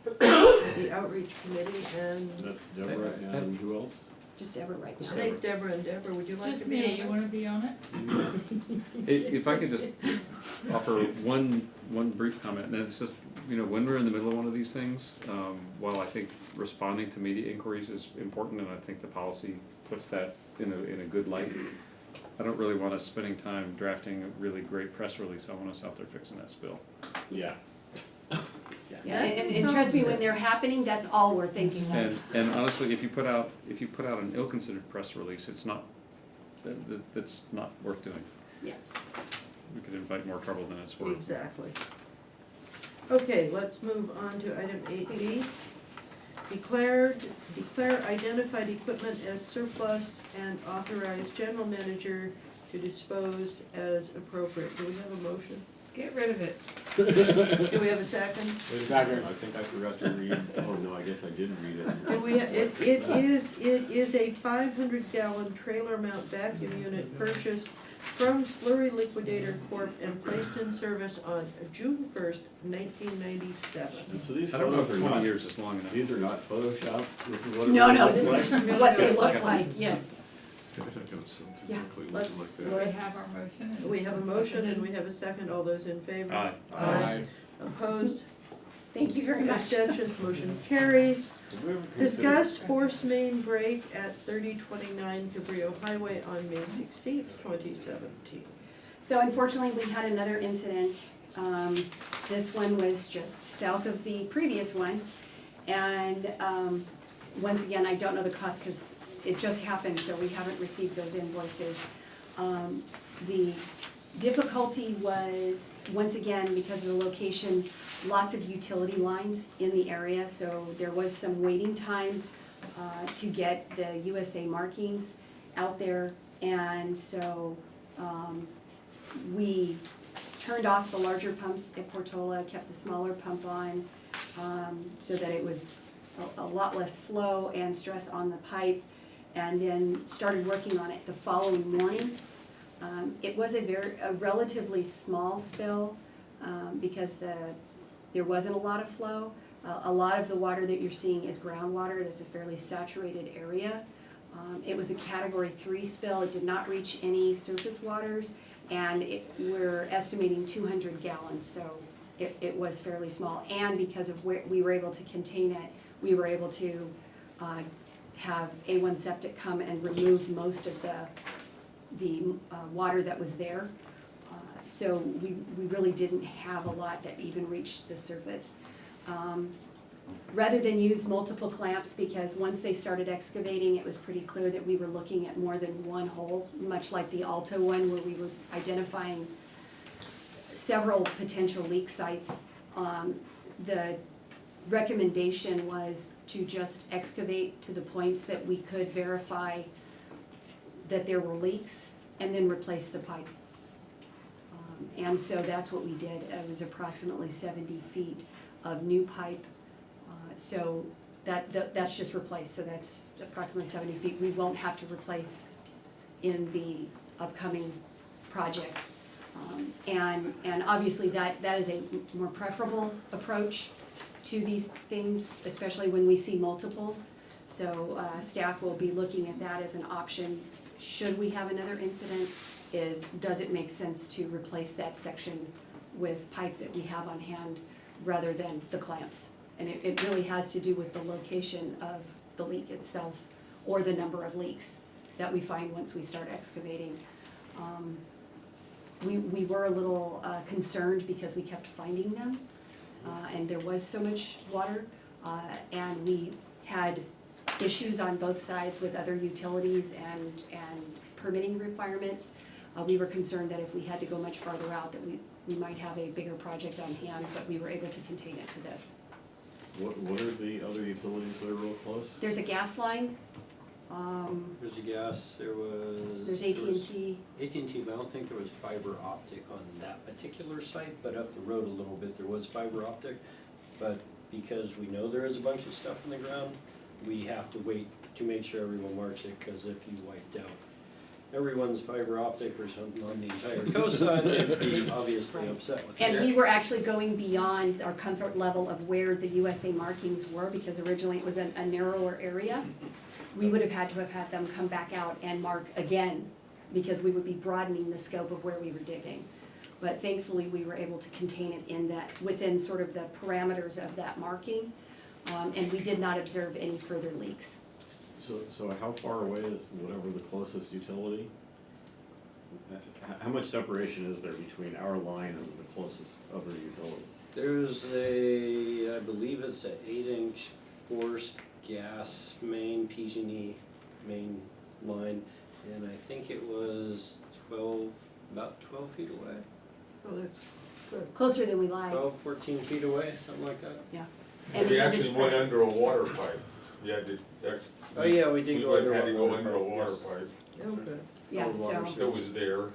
the outreach committee, and That's Deborah and who else? Just Deborah right I now. think Deborah and Deborah, would you like Just to be on me, you that? wanna be on it? If I could just offer one brief comment, and it's just, you know, when we're in the middle of one of these things, while I think responding to media inquiries is important, and I think the policy puts that in a good light, I don't really want us spending time drafting a really great press release. I want us out there fixing that spill. Yeah. Yeah, and trust me, when they're happening, that's all we're thinking of. And honestly, if you put out an ill-considered press release, it's not, that's not worth doing. Yeah. We could invite more trouble than it's worth. Exactly. Okay, let's move on to item 8B. Declare identified equipment as surplus and authorize general manager to dispose as appropriate. Do we have a motion? Get rid of it. Do we have a second? Second. I think I forgot to read, oh no, I guess I did read it. And it is a 500-gallon trailer mount vacuum unit purchased from Slurry Liquidator Corp. And placed in service on June 1st, 1997. So these I don't know if photos are 20 not, years is long enough. these are not Photoshop, this is what it No, really no, looks this like? is what they look like, yes. Yeah. Let's- We have our motion. and We have a motion and we have a second. All those in favor? Aye. Aye. Opposed? Thank you very much. Abstentions, motion carries. Discuss force main break at 3029 Cabrillo Highway on May 16th, 2017. So unfortunately, we had another incident. This one was just south of the previous one. And once again, I don't know the cost because it just happened, so we haven't received those invoices. The difficulty was, once again, because of the location, lots of utility lines in the area, so there was some waiting time to get the USA markings out there. And so we turned off the larger pumps at Portola, kept the smaller pump on, so that it was a lot less flow and stress on the pipe, and then started working on it the following morning. It was a relatively small spill, because there wasn't a lot of flow. A lot of the water that you're seeing is groundwater. That's a fairly saturated area. It was a Category 3 spill. It did not reach any surface waters, and we're estimating 200 gallons, so it was fairly small. And because of where we were able to contain it, we were able to have A1 Septic come and remove most of the water that was there. So we really didn't have a lot that even reached the surface. Rather than use multiple clamps, because once they started excavating, it was pretty clear that we were looking at more than one hole, much like the Alto one where we were identifying several potential leak sites. The recommendation was to just excavate to the points that we could verify that there were leaks and then replace the pipe. And so that's what we did. It was approximately 70 feet of new pipe. So that's just replaced, so that's approximately 70 feet. We won't have to replace in the upcoming project. And obviously that is a more preferable approach to these things, especially when we see multiples. So staff will be looking at that as an option. Should we have another incident, does it make sense to replace that section with pipe that we have on hand rather than the clamps? And it really has to do with the location of the leak itself or the number of leaks that we find once we start excavating. We were a little concerned because we kept finding them, and there was so much water, and we had issues on both sides with other utilities and permitting requirements. We were concerned that if we had to go much farther out, that we might have a bigger project on hand, but we were able to contain it to this. What are the other utilities that are real close? There's a gas line, There's a gas, there's AT&T. AT&T, but I don't think there was fiber optic on that particular site, but up the road a little bit, there was fiber optic. But because we know there is a bunch of stuff in the ground, we have to wait to make sure everyone marks it, because if you wiped out everyone's fiber optic or something on the entire coastline, they'd be obviously Right. upset with And that. we were actually going beyond our comfort level of where the USA markings were, because originally it was a narrower area. We would have had them come back out and mark again, because we would be broadening the scope of where we were digging. But thankfully, we were able to contain it in that, within sort of the parameters of that marking, and we did not observe any further leaks. So how far away is whatever the closest utility? How much separation is there between our line and the closest other utility? There's I believe it's an 8-inch forced gas main, PG&E main line, and I think it was about 12 feet away. Oh, that's good. Closer than we like, 12, 14 feet away, something like that. and We because it's actually went pressure. under a water pipe. Yeah, Oh, yeah, we did we go went, under had to go water under a pipe, water yes. pipe. Oh, good. Yeah, Cold water so, It was there.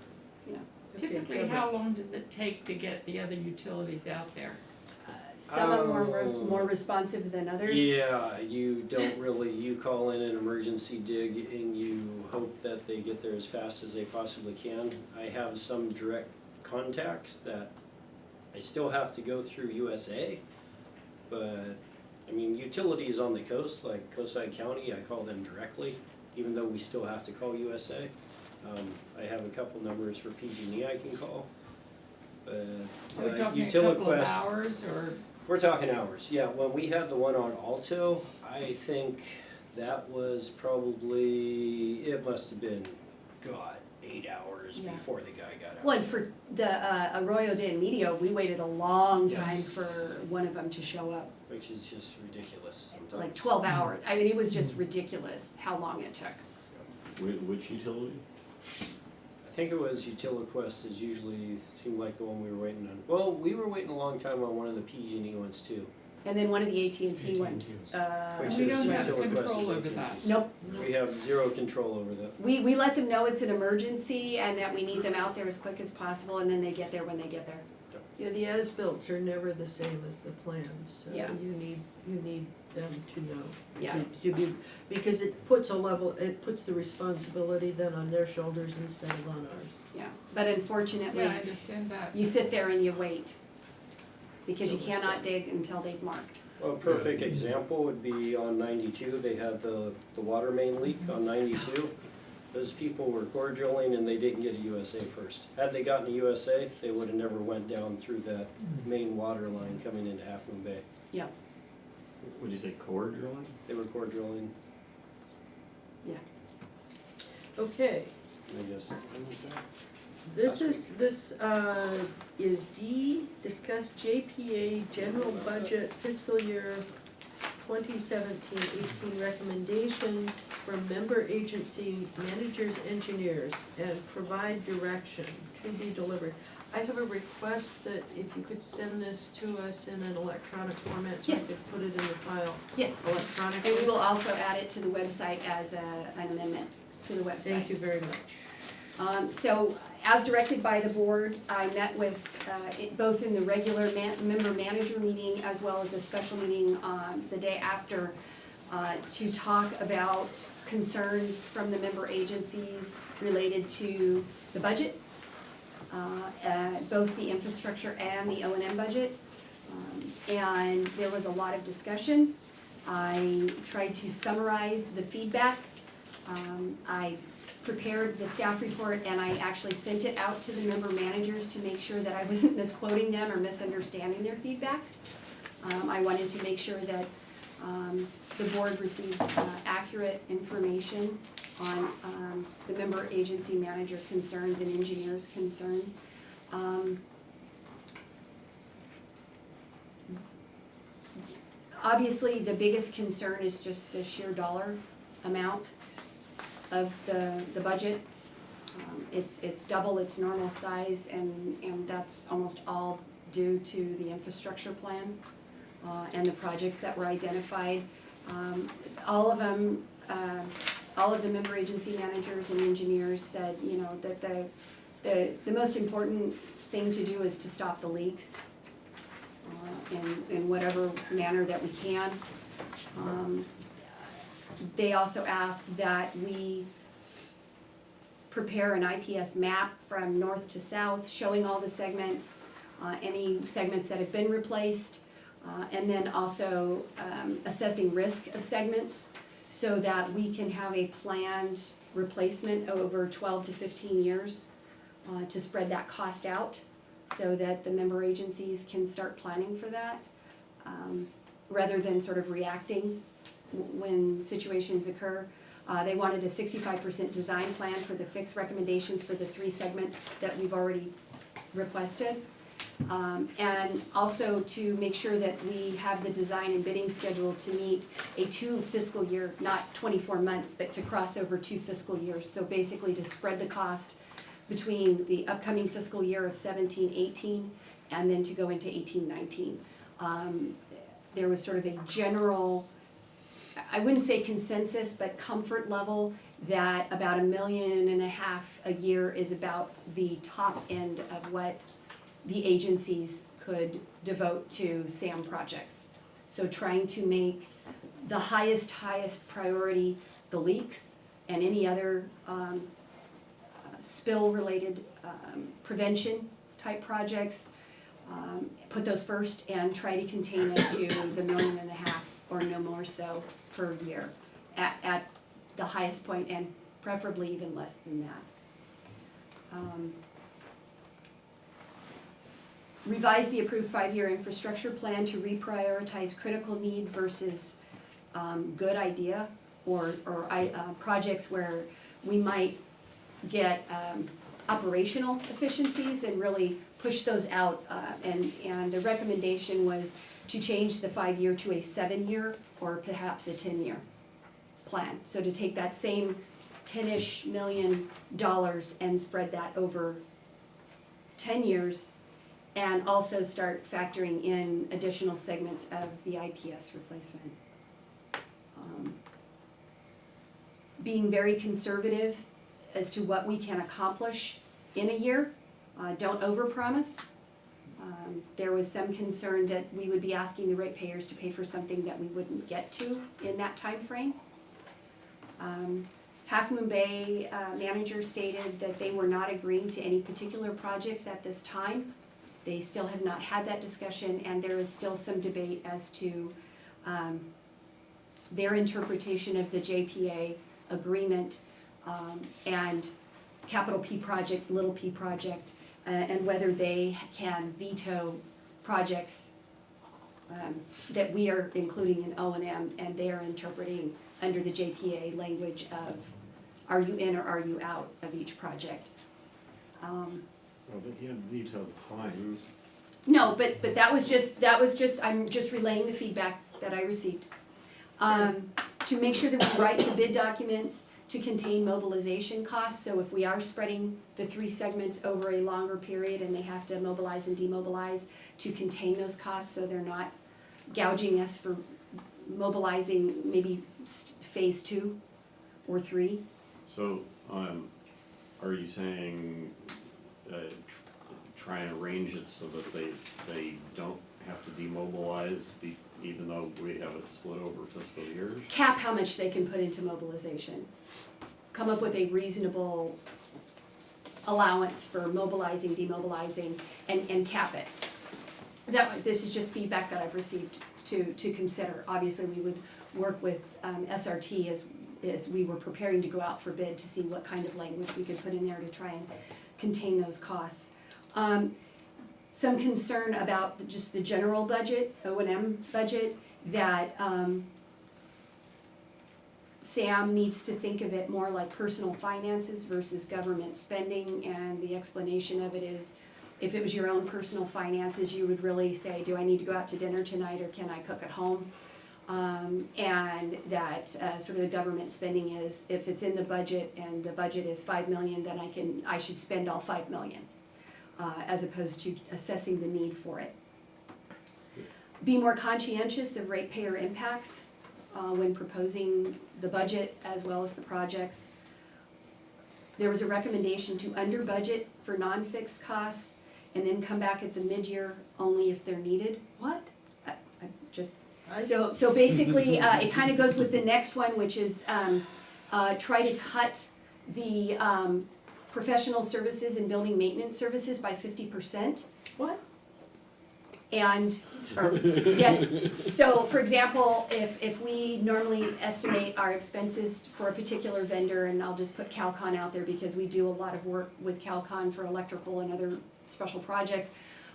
Typically, how long does it take to get the other utilities out there? some are more responsive than others. Yeah, you don't really, you call in an emergency dig and you hope that they get there as fast as they possibly can. I have some direct contacts that I still have to go through USA, but, I mean, utilities on the coast, like Coastside County, I call them directly, even though we still have to call USA. I have a couple numbers for PG&E I can call, but Are we talking a couple of hours or? we're talking hours, yeah. When we had the one on Alto, I think that was probably, it must have been, God, 8 hours Yeah. before the guy got out. Well, and for the Arroyo de Medio, we waited a long time Yes. for one of them to show up, Which is just ridiculous sometimes. like 12 hours. I mean, it was just ridiculous how long it took. Which utility? I think it was Utiliquest is usually, seemed like the one we were waiting on. Well, we were waiting a long time on one of the PG&E ones too. And then one of the AT&T ones. Which We is don't have Utiliquest control is over AT&T. that. Nope. We have zero control over that. We let them know it's an emergency and that we need them out there as quick as possible, and then they get there when they get there. Yeah, the as-bills are never the same as the plans, so Yeah. you need them to know. Yeah. To be, because it puts the responsibility then on their shoulders instead of on ours. Yeah, but unfortunately, Yeah, I understand that. you sit there and you wait, because you cannot dig until they've marked. Well, a perfect example would be on 92, they had the water main leak on 92. Those people were core drilling and they didn't get a USA first. Had they gotten a USA, they would have never went down through that main water line coming into Half Moon Bay. Would you say core drilling? They were core drilling, Okay, I guess. this is D, discuss JPA general budget fiscal year 2017-18 recommendations from member agency managers, engineers, and provide direction to be delivered. I have a request that if you could send this to us in an electronic format, so I Yes. could put it in the file Yes, electronically. and we will also add it to the website as an amendment to the website. Thank you very much. So, as directed by the board, I met with, both in the regular member manager meeting as well as a special meeting the day after, to talk about concerns from the member agencies related to the budget, both the infrastructure and the O&M budget. And there was a lot of discussion. I tried to summarize the feedback. I prepared the staff report and I actually sent it out to the member managers to make sure that I wasn't misquoting them or misunderstanding their feedback. I wanted to make sure that the board received accurate information on the member agency manager concerns and engineers' concerns. Obviously, the biggest concern is just the sheer dollar amount of the budget. It's double its normal size, and that's almost all due to the infrastructure plan and the projects that were identified. All of them, all of the member agency managers and engineers said, you know, that the most important thing to do is to stop the leaks in whatever manner that we can. They also asked that we prepare an IPS map from north to south, showing all the segments, any segments that have been replaced, and then also assessing risk of segments so that we can have a planned replacement over 12 to 15 years to spread that cost out so that the member agencies can start planning for that rather than sort of reacting when situations occur. They wanted a 65% design plan for the fixed recommendations for the 3 segments that we've already requested. And also to make sure that we have the design and bidding schedule to meet a 2 fiscal year, not 24 months, but to cross over 2 fiscal years. So basically to spread the cost between the upcoming fiscal year of 17-18 and then to go into 18-19. There was sort of a general, I wouldn't say consensus, but comfort level that about $1.5 million a year is about the top end of what the agencies could devote to SAM projects. So trying to make the highest priority the leaks and any other spill-related prevention type projects, put those first and try to contain it to the $1.5 million or no more so per year at the highest point, and preferably even less than that. Revise the approved 5-year infrastructure plan to reprioritize critical need versus good idea or projects where we might get operational efficiencies and really push those out. And the recommendation was to change the 5-year to a 7-year or perhaps a 10-year plan. So to take that same $10-ish million and spread that over 10 years and also start factoring in additional segments of the IPS replacement. Being very conservative as to what we can accomplish in a year. Don't overpromise. There was some concern that we would be asking the ratepayers to pay for something that we wouldn't get to in that time frame. Half Moon Bay manager stated that they were not agreeing to any particular projects at this time. They still have not had that discussion, and there is still some debate as to their interpretation of the JPA agreement and capital P project, little p project, and whether they can veto projects that we are including in O&M and they are interpreting under the JPA language of are you in or are you out of each project. Well, they can't veto the fines. No, but that was just, I'm just relaying the feedback that I received. To make sure that we write the bid documents to contain mobilization costs, so if we are spreading the 3 segments over a longer period and they have to mobilize and demobilize, to contain those costs so they're not gouging us for mobilizing maybe phase 2 or 3. So, are you saying, try and arrange it so that they don't have to demobilize even though we have it split over fiscal years? Cap how much they can put into mobilization. Come up with a reasonable allowance for mobilizing, demobilizing, and cap it. This is just feedback that I've received to consider. Obviously, we would work with SRT as we were preparing to go out for bid to see what kind of language we could put in there to try and contain those costs. Some concern about just the general budget, O&M budget, that Sam needs to think of it more like personal finances versus government spending, and the explanation of it is, if it was your own personal finances, you would really say, do I need to go out to dinner tonight or can I cook at home? And that sort of the government spending is, if it's in the budget and the budget is 5 million, then I should spend all 5 million, as opposed to assessing the need for it. Be more conscientious of ratepayer impacts when proposing the budget as well as the projects. There was a recommendation to under budget for non-fixed costs and then come back at the mid-year only if they're needed. What? So basically, it kind of goes with the next one, which is try to cut the professional services and building maintenance services by 50%. What? And, yes, so for example, if we normally estimate our expenses for a particular vendor, and I'll just put Calcon out there because we do a lot of work with Calcon for electrical and other special projects.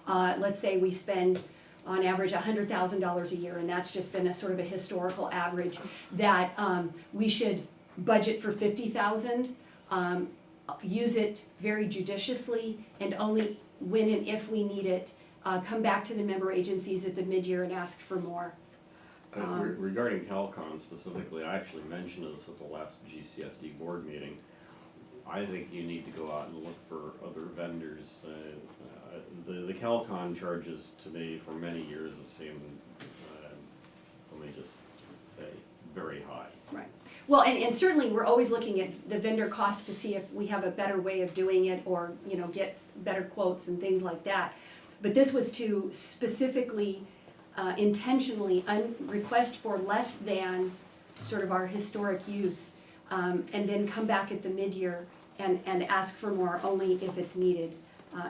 Let's say we spend on average $100,000 a year, and that's just been a sort of a historical average, that we should budget for 50,000, use it very judiciously, and only when and if we need it, come back to the member agencies at the mid-year and ask for more. Regarding Calcon specifically, I actually mentioned this at the last GCSD board meeting. I think you need to go out and look for other vendors. The Calcon charges to me for many years have seemed, let me just say, very high. Right. Well, and certainly we're always looking at the vendor costs to see if we have a better way of doing it, or, you know, get better quotes and things like that. But this was to specifically, intentionally request for less than sort of our historic use, and then come back at the mid-year and ask for more only if it's needed.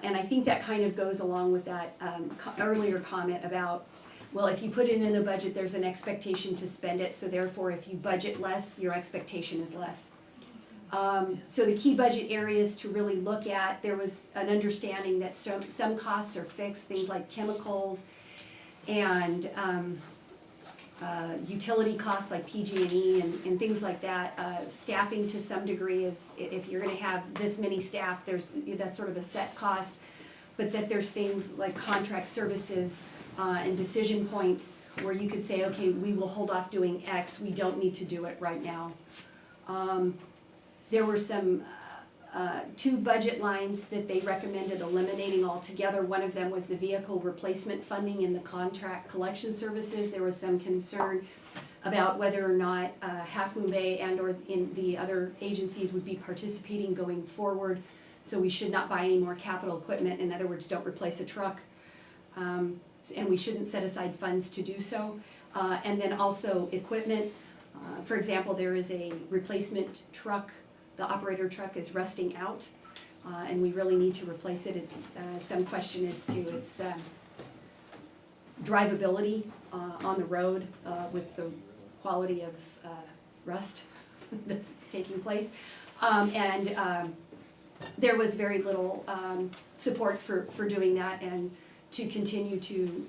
And I think that kind of goes along with that earlier comment about, well, if you put it in the budget, there's an expectation to spend it, so therefore if you budget less, your expectation is less. So the key budget areas to really look at, there was an understanding that some costs are fixed, things like chemicals and utility costs like PG&E and things like that. Staffing to some degree is, if you're gonna have this many staff, that's sort of a set cost, but that there's things like contract services and decision points where you could say, okay, we will hold off doing X, we don't need to do it right now. There were some two budget lines that they recommended eliminating altogether. One of them was the vehicle replacement funding in the contract collection services. There was some concern about whether or not Half Moon Bay and or in the other agencies would be participating going forward. So we should not buy any more capital equipment. In other words, don't replace a truck. And we shouldn't set aside funds to do so. And then also equipment. For example, there is a replacement truck. The operator truck is rusting out, and we really need to replace it. It's some question as to its drivability on the road with the quality of rust that's taking place. There was very little support for doing that, and to continue to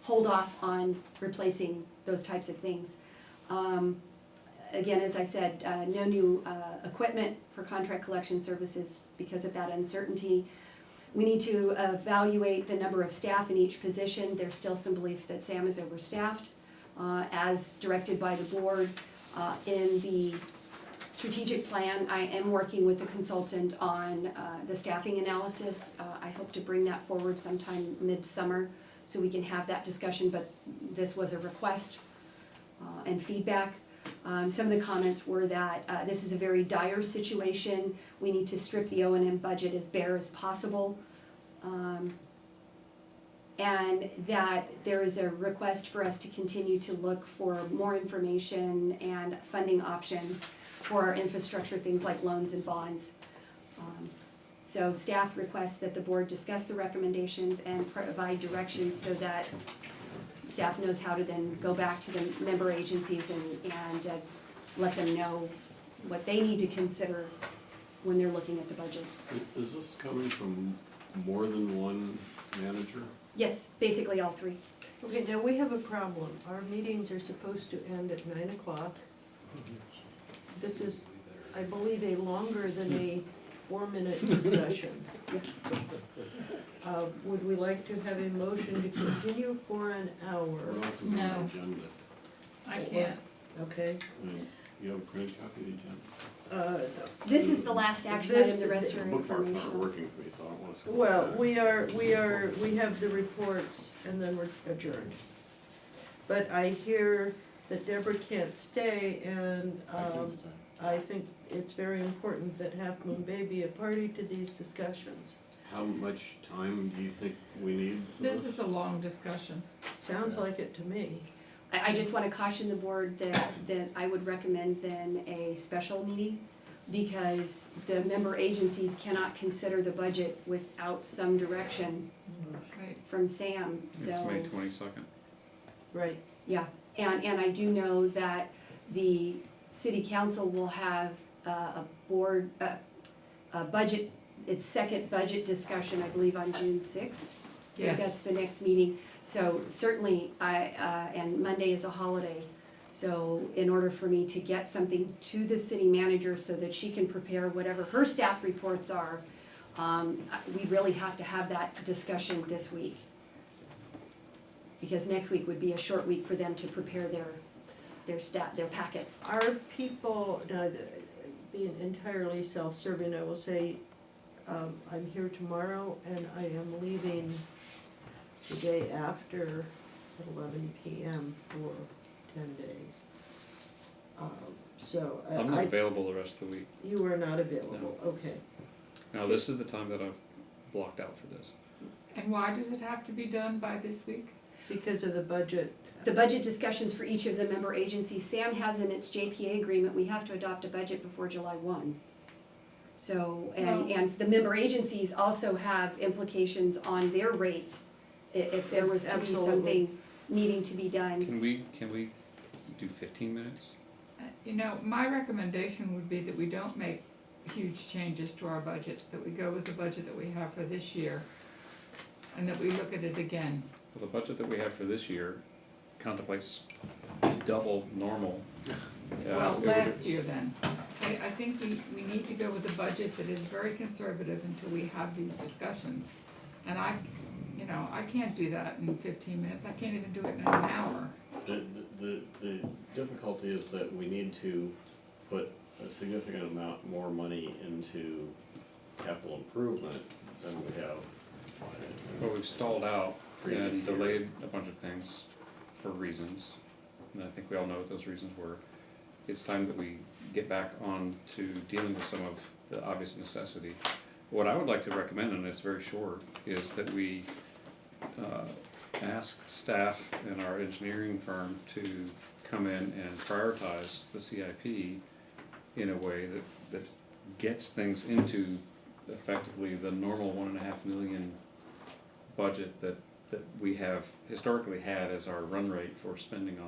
hold off on replacing those types of things. Again, as I said, no new equipment for contract collection services because of that uncertainty. We need to evaluate the number of staff in each position. There's still some belief that SAM is overstaffed, as directed by the board. In the strategic plan, I am working with the consultant on the staffing analysis. I hope to bring that forward sometime mid-summer so we can have that discussion, but this was a request and feedback. Some of the comments were that this is a very dire situation. We need to strip the O&M budget as bare as possible. and that there is a request for us to continue to look for more information and funding options for our infrastructure, things like loans and bonds. So staff requests that the board discuss the recommendations and provide directions so that staff knows how to then go back to the member agencies and let them know what they need to consider when they're looking at the budget. Is this coming from more than one manager? Yes, basically all three. Okay, now we have a problem. Our meetings are supposed to end at 9 o'clock. This is, I believe, a longer than a 4-minute discussion. Would we like to have a motion to continue for an hour? What else is on the No. agenda? I can't. Okay. You have a printed copy of the agenda? No. This is the last action This- item, the rest are The bookmarks aren't informational. working for me, so I don't want to. Well, we have the reports and then we're adjourned. But I hear that Deborah can't stay and, I think it's very important that Half Moon Bay be a party to these discussions. How much time do you think we need for This is a long discussion. Sounds like it to me. I just wanna caution the board that I would recommend then a special meeting, because the member agencies cannot consider the budget without some direction Right. from Sam, It's so. May 22nd. Right. Yeah, and I do know that the city council will have a board, a budget, its second budget discussion, I believe, on June 6th. I think that's Yes. the next meeting, so certainly and Monday is a holiday. So in order for me to get something to the city manager so that she can prepare whatever her staff reports are, we really have to have that discussion this week. Because next week would be a short week for them to prepare their packets. Are people, now, being entirely self-serving, I will say, I'm here tomorrow and I am leaving the day after at 11 p.m. for 10 days. So, I'm not available the rest of the week. you are not available, okay. Now, this is the time that I've blocked out for this. And why does it have to be done by this week? Because of the budget. The budget discussions for each of the member agencies, Sam has in its JPA agreement, we have to adopt a budget before July 1. So, and the member agencies also have implications on their rates if there was to be Absolutely. something needing to be done. Can we do 15 minutes? You know, my recommendation would be that we don't make huge changes to our budget, that we go with the budget that we have for this year, and that we look at it again. Well, the budget that we have for this year contemplates double normal. Well, It would- last year then. I think we need to go with a budget that is very conservative until we have these discussions. And I can't do that in 15 minutes, I can't even do it in an hour. The difficulty is that we need to put a significant amount more money into capital improvement than we have. Well, we've stalled out Previous and year. delayed a bunch of things for reasons, and I think we all know what those reasons were. It's time that we get back on to dealing with some of the obvious necessity. What I would like to recommend, and it's very short, is that we ask staff and our engineering firm to come in and prioritize the CIP in a way that gets things into effectively the normal 1.5 million budget that we have historically had as our run rate for spending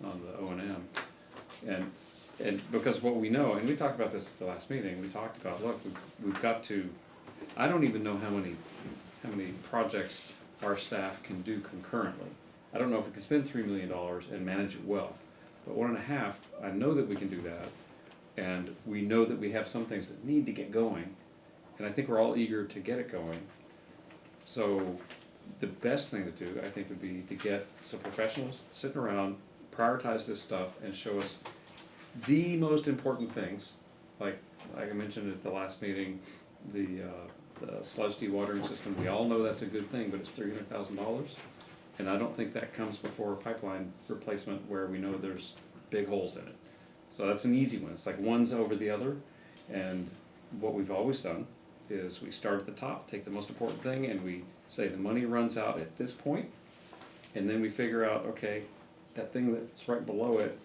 on the O&M. And because what we know, and we talked about this at the last meeting, we talked about, look, we've got to, I don't even know how many projects our staff can do concurrently. I don't know if we can spend $3 million and manage it well, but 1.5, I know that we can do that. And we know that we have some things that need to get going, and I think we're all eager to get it going. So the best thing to do, I think, would be to get some professionals sitting around, prioritize this stuff, and show us the most important things. Like I mentioned at the last meeting, the sludge dewatering system, we all know that's a good thing, but it's $300,000. And I don't think that comes before a pipeline replacement where we know there's big holes in it. So that's an easy one. It's like one's over the other. And what we've always done is we start at the top, take the most important thing, and we say the money runs out at this point, and then we figure out, okay, that thing that's right below it,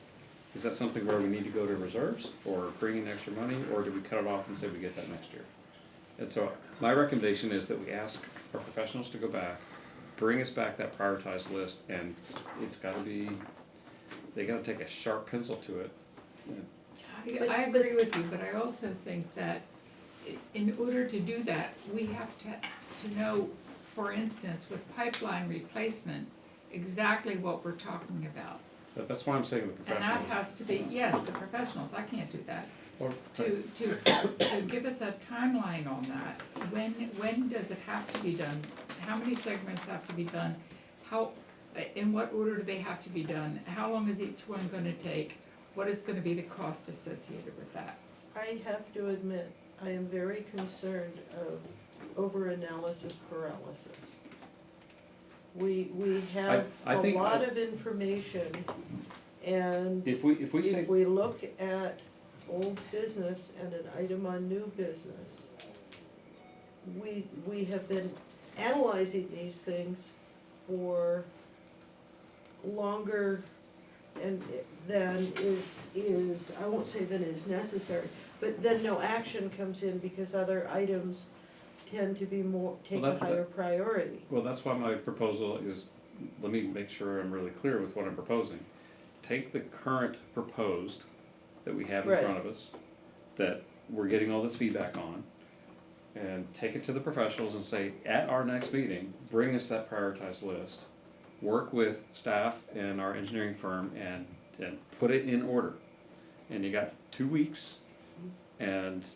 is that something where we need to go to reserves, or bring in extra money, or do we cut it off and say we get that next year? And so, my recommendation is that we ask our professionals to go back, bring us back that prioritized list, and it's gotta be, they gotta take a sharp pencil to it. I agree with you, but I also think that in order to do that, we have to know, for instance, with pipeline replacement, exactly what we're talking about. But that's why I'm saying the And professionals. that has to be, yes, the professionals, I can't do that. Or- To give us a timeline on that, when does it have to be done? How many segments have to be done? How, in what order do they have to be done? How long is each one gonna take? What is gonna be the cost associated with that? I have to admit, I am very concerned of over-analysis paralysis. We have I a think lot of information, and If we say, if we look at old business and an item on new business, we have been analyzing these things for longer and than is, I won't say than is necessary, but then no action comes in because other items tend to be more, take Well, a that- higher priority. well, that's why my proposal is, let me make sure I'm really clear with what I'm proposing. Take the current proposed that we have in Right. front of us, that we're getting all this feedback on, and take it to the professionals and say, at our next meeting, bring us that prioritized list. Work with staff and our engineering firm and put it in order. And you got 2 weeks, and,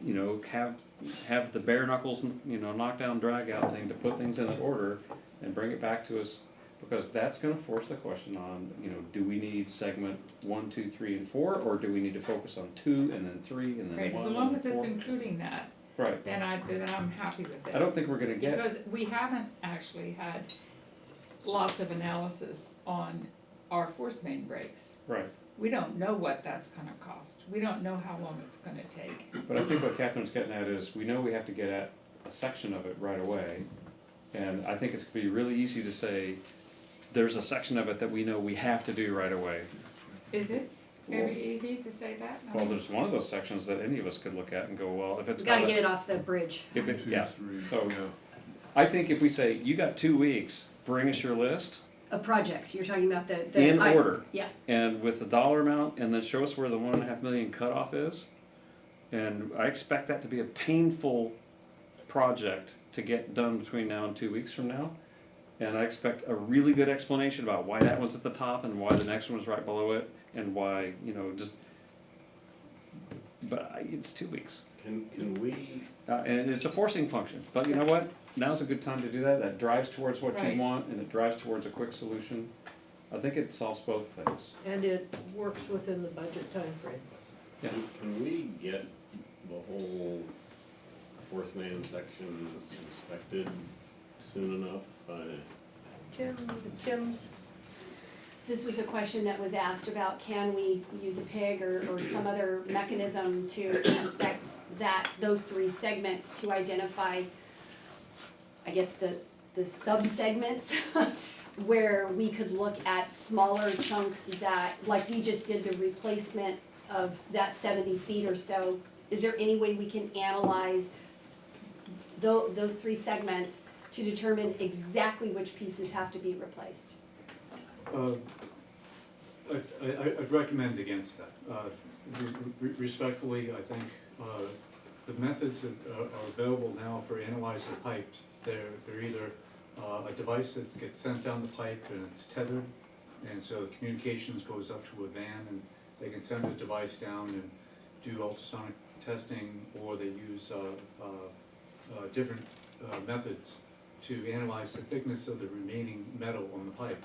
you know, have the bare knuckles, you know, knock down, drag out thing to put things in order and bring it back to us, because that's gonna force the question on, you know, do we need segment 1, 2, 3, and 4, or do we need to focus on 2 and then 3 and then 1 Right, and 4? as long as it's including that, Right, then I'm happy with it. I don't think we're gonna get, Because we haven't actually had lots of analysis on our force main breaks. right, We don't know what that's gonna cost. We don't know how long it's gonna take. but I think what Catherine's getting at is, we know we have to get at a section of it right away. And I think it's gonna be really easy to say, there's a section of it that we know we have to do right away. Is it very easy to say that? I Well, mean, there's one of those sections that any of us could look at and go, well, if it's We got gotta a- get it off the bridge. if it, yeah, so, Yeah. I think if we say, you got 2 weeks, bring us your list Of projects, you're talking about the. in order. Yeah, And with the dollar amount, and then show us where the 1.5 million cutoff is. And I expect that to be a painful project to get done between now and 2 weeks from now. And I expect a really good explanation about why that one's at the top and why the next one's right below it, and why, you know, just, but it's 2 weeks. Can we, And it's a forcing function, but you know what? Now's a good time to do that. That drives towards what Right. you want, and it drives towards a quick solution. I think it solves both things. And it works within the budget timeframes. Yeah. can we get the whole force main section inspected soon enough? Kim's, this was a question that was asked about, can we use a pig or some other mechanism to inspect those 3 segments to identify, I guess, the sub-segments where we could look at smaller chunks that, like we just did the replacement of that 70 feet or so. Is there any way we can analyze those 3 segments to determine exactly which pieces have to be replaced? I'd recommend against that. Respectfully, I think the methods that are available now for analyzing pipes, they're either a device that gets sent down the pipe and it's tethered, and so communications goes up to a van and they can send a device down and do ultrasonic testing, or they use different methods to analyze the thickness of the remaining metal on the pipe.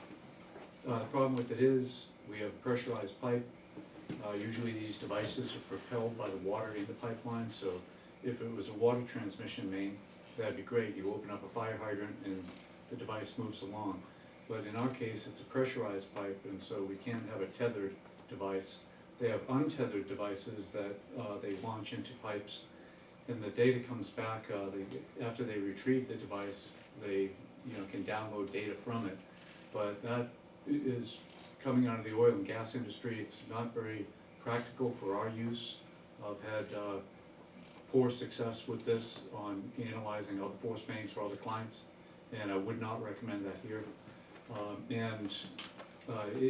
The problem with it is, we have pressurized pipe. Usually these devices are propelled by the water in the pipeline, so if it was a water transmission main, that'd be great. You open up a fire hydrant and the device moves along. But in our case, it's a pressurized pipe, and so we can't have a tethered device. They have untethered devices that they launch into pipes, and the data comes back, after they retrieve the device, they, can download data from it. But that is coming out of the oil and gas industry. It's not very practical for our use. I've had poor success with this on analyzing other force mains for other clients, and I would not recommend that here.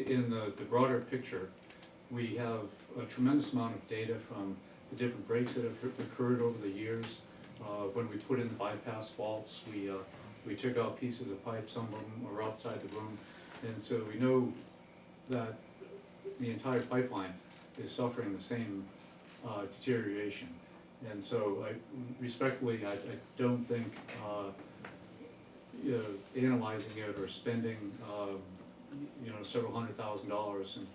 In the broader picture, we have a tremendous amount of data from the different breaks that have occurred over the years. When we put in the bypass faults, we took out pieces of pipe, some of them are outside the room, and so we know that the entire pipeline is suffering the same deterioration. And so respectfully, I don't think analyzing it or spending several $100,000 and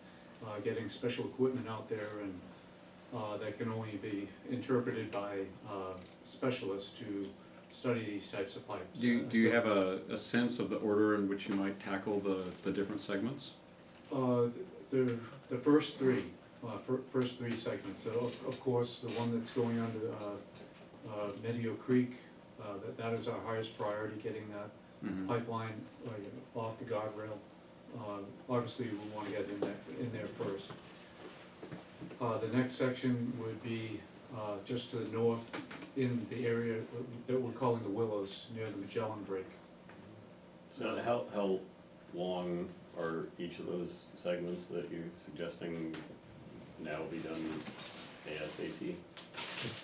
getting special equipment out there and that can only be interpreted by specialists to study these types of pipes. Do you have a sense of the order in which you might tackle the different segments? The first three segments. So of course, the one that's going under Medio Creek, that is our highest priority, getting that pipeline off the guardrail. Obviously, we want to get in there first. The next section would be just to the north in the area that we're calling the Willows, near the Magellan break. So how long are each of those segments that you're suggesting now be done ASAP?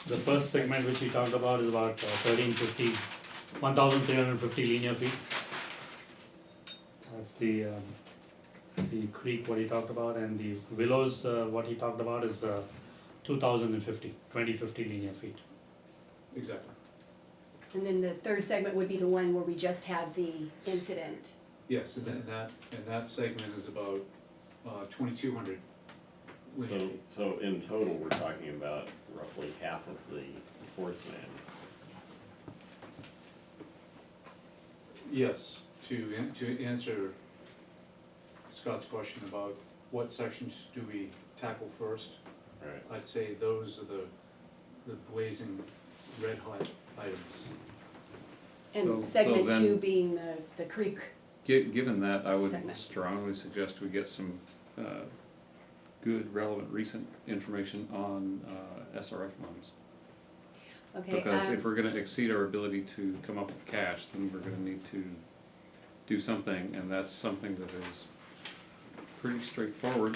The first segment which we talked about is about 1,350 linear feet. That's the creek what he talked about, and the willows what he talked about is 2050 linear feet. Exactly. And then the third segment would be the one where we just had the incident. Yes, and that segment is about 2,200 linear feet. So in total, we're talking about roughly half of the force main. Yes, to answer Scott's question about what sections do we tackle first, Right. I'd say those are the blazing red hot items. And So segment then- 2 being the creek. Given that, I would Segment. strongly suggest we get some good, relevant, recent information on SRF loans. Okay. Because if we're gonna exceed our ability to come up with cash, then we're gonna need to do something, and that's something that is pretty straightforward.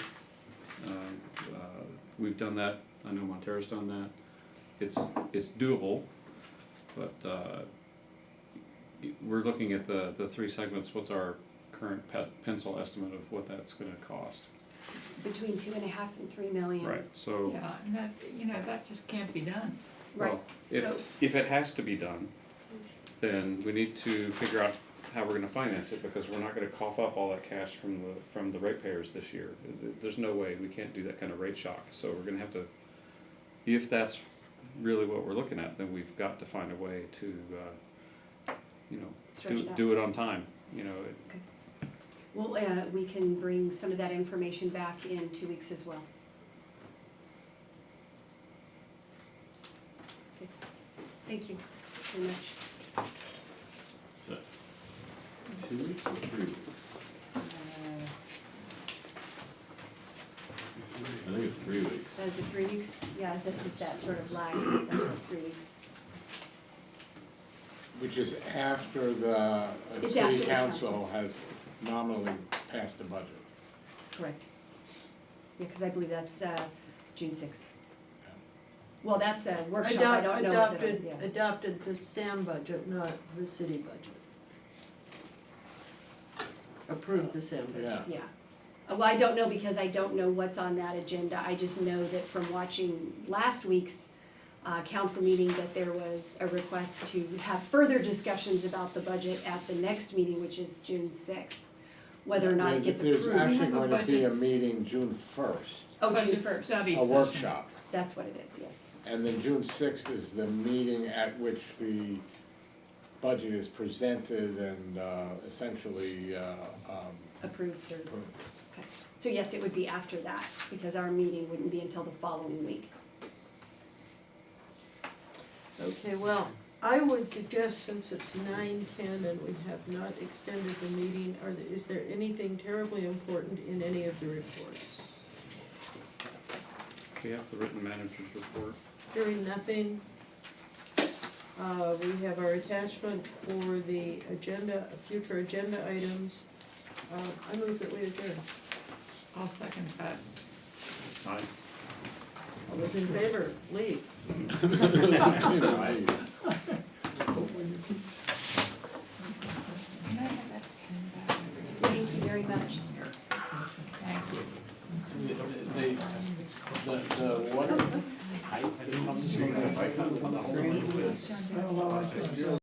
We've done that, I know Montero's done that. It's doable, but we're looking at the three segments. What's our current pencil estimate of what that's gonna cost? Between 2.5 and 3 million. Right, so, Yeah, and that just can't be done. Right. well, So- if it has to be done, then we need to figure out how we're gonna finance it, because we're not gonna cough up all that cash from the ratepayers this year. There's no way, we can't do that kind of rate shock, so we're gonna have to, if that's really what we're looking at, then we've got to find a way to, Stretch it out. do it on time, Well, we can bring some of that information back in 2 weeks as well. Okay. Thank you very much. So 2 weeks or 3 weeks? I think it's 3 weeks. Is it 3 weeks? Yeah, this is that sort of lag, that's about 3 weeks. Which is after the It's after city the council has nominally passed the budget. Correct. Yeah, because I believe that's June 6th. Well, that's the workshop, I don't know if it'll, yeah. Adopted the SAM budget, not the city budget. Approved the SAM budget. Yeah. Yeah. Well, I don't know because I don't know what's on that agenda. I just know that from watching last week's council meeting that there was a request to have further discussions about the budget at the next meeting, which is June 6th, whether or not it gets approved. There's actually We have a going to be a budget- meeting June 1st, Oh, June Budget 1st. study a session. workshop. That's what it is, yes. And then June 6th is the meeting at which the budget is presented and essentially Approved or, approved. okay. So yes, it would be after that, because our meeting wouldn't be until the following week. Okay, well, I would suggest, since it's 9:10 and we have not extended the meeting, is there anything terribly important in any of the reports? We have the written manager's report. Hearing nothing, we have our attachment for the agenda, future agenda items. I move that we adjourn. I'll second that. Aye. All those in favor, leave. Right. Can I have that pen back? Thank you very much. Thank you. The water pipe that comes from the. If I come on the whole link with- I don't know, I think-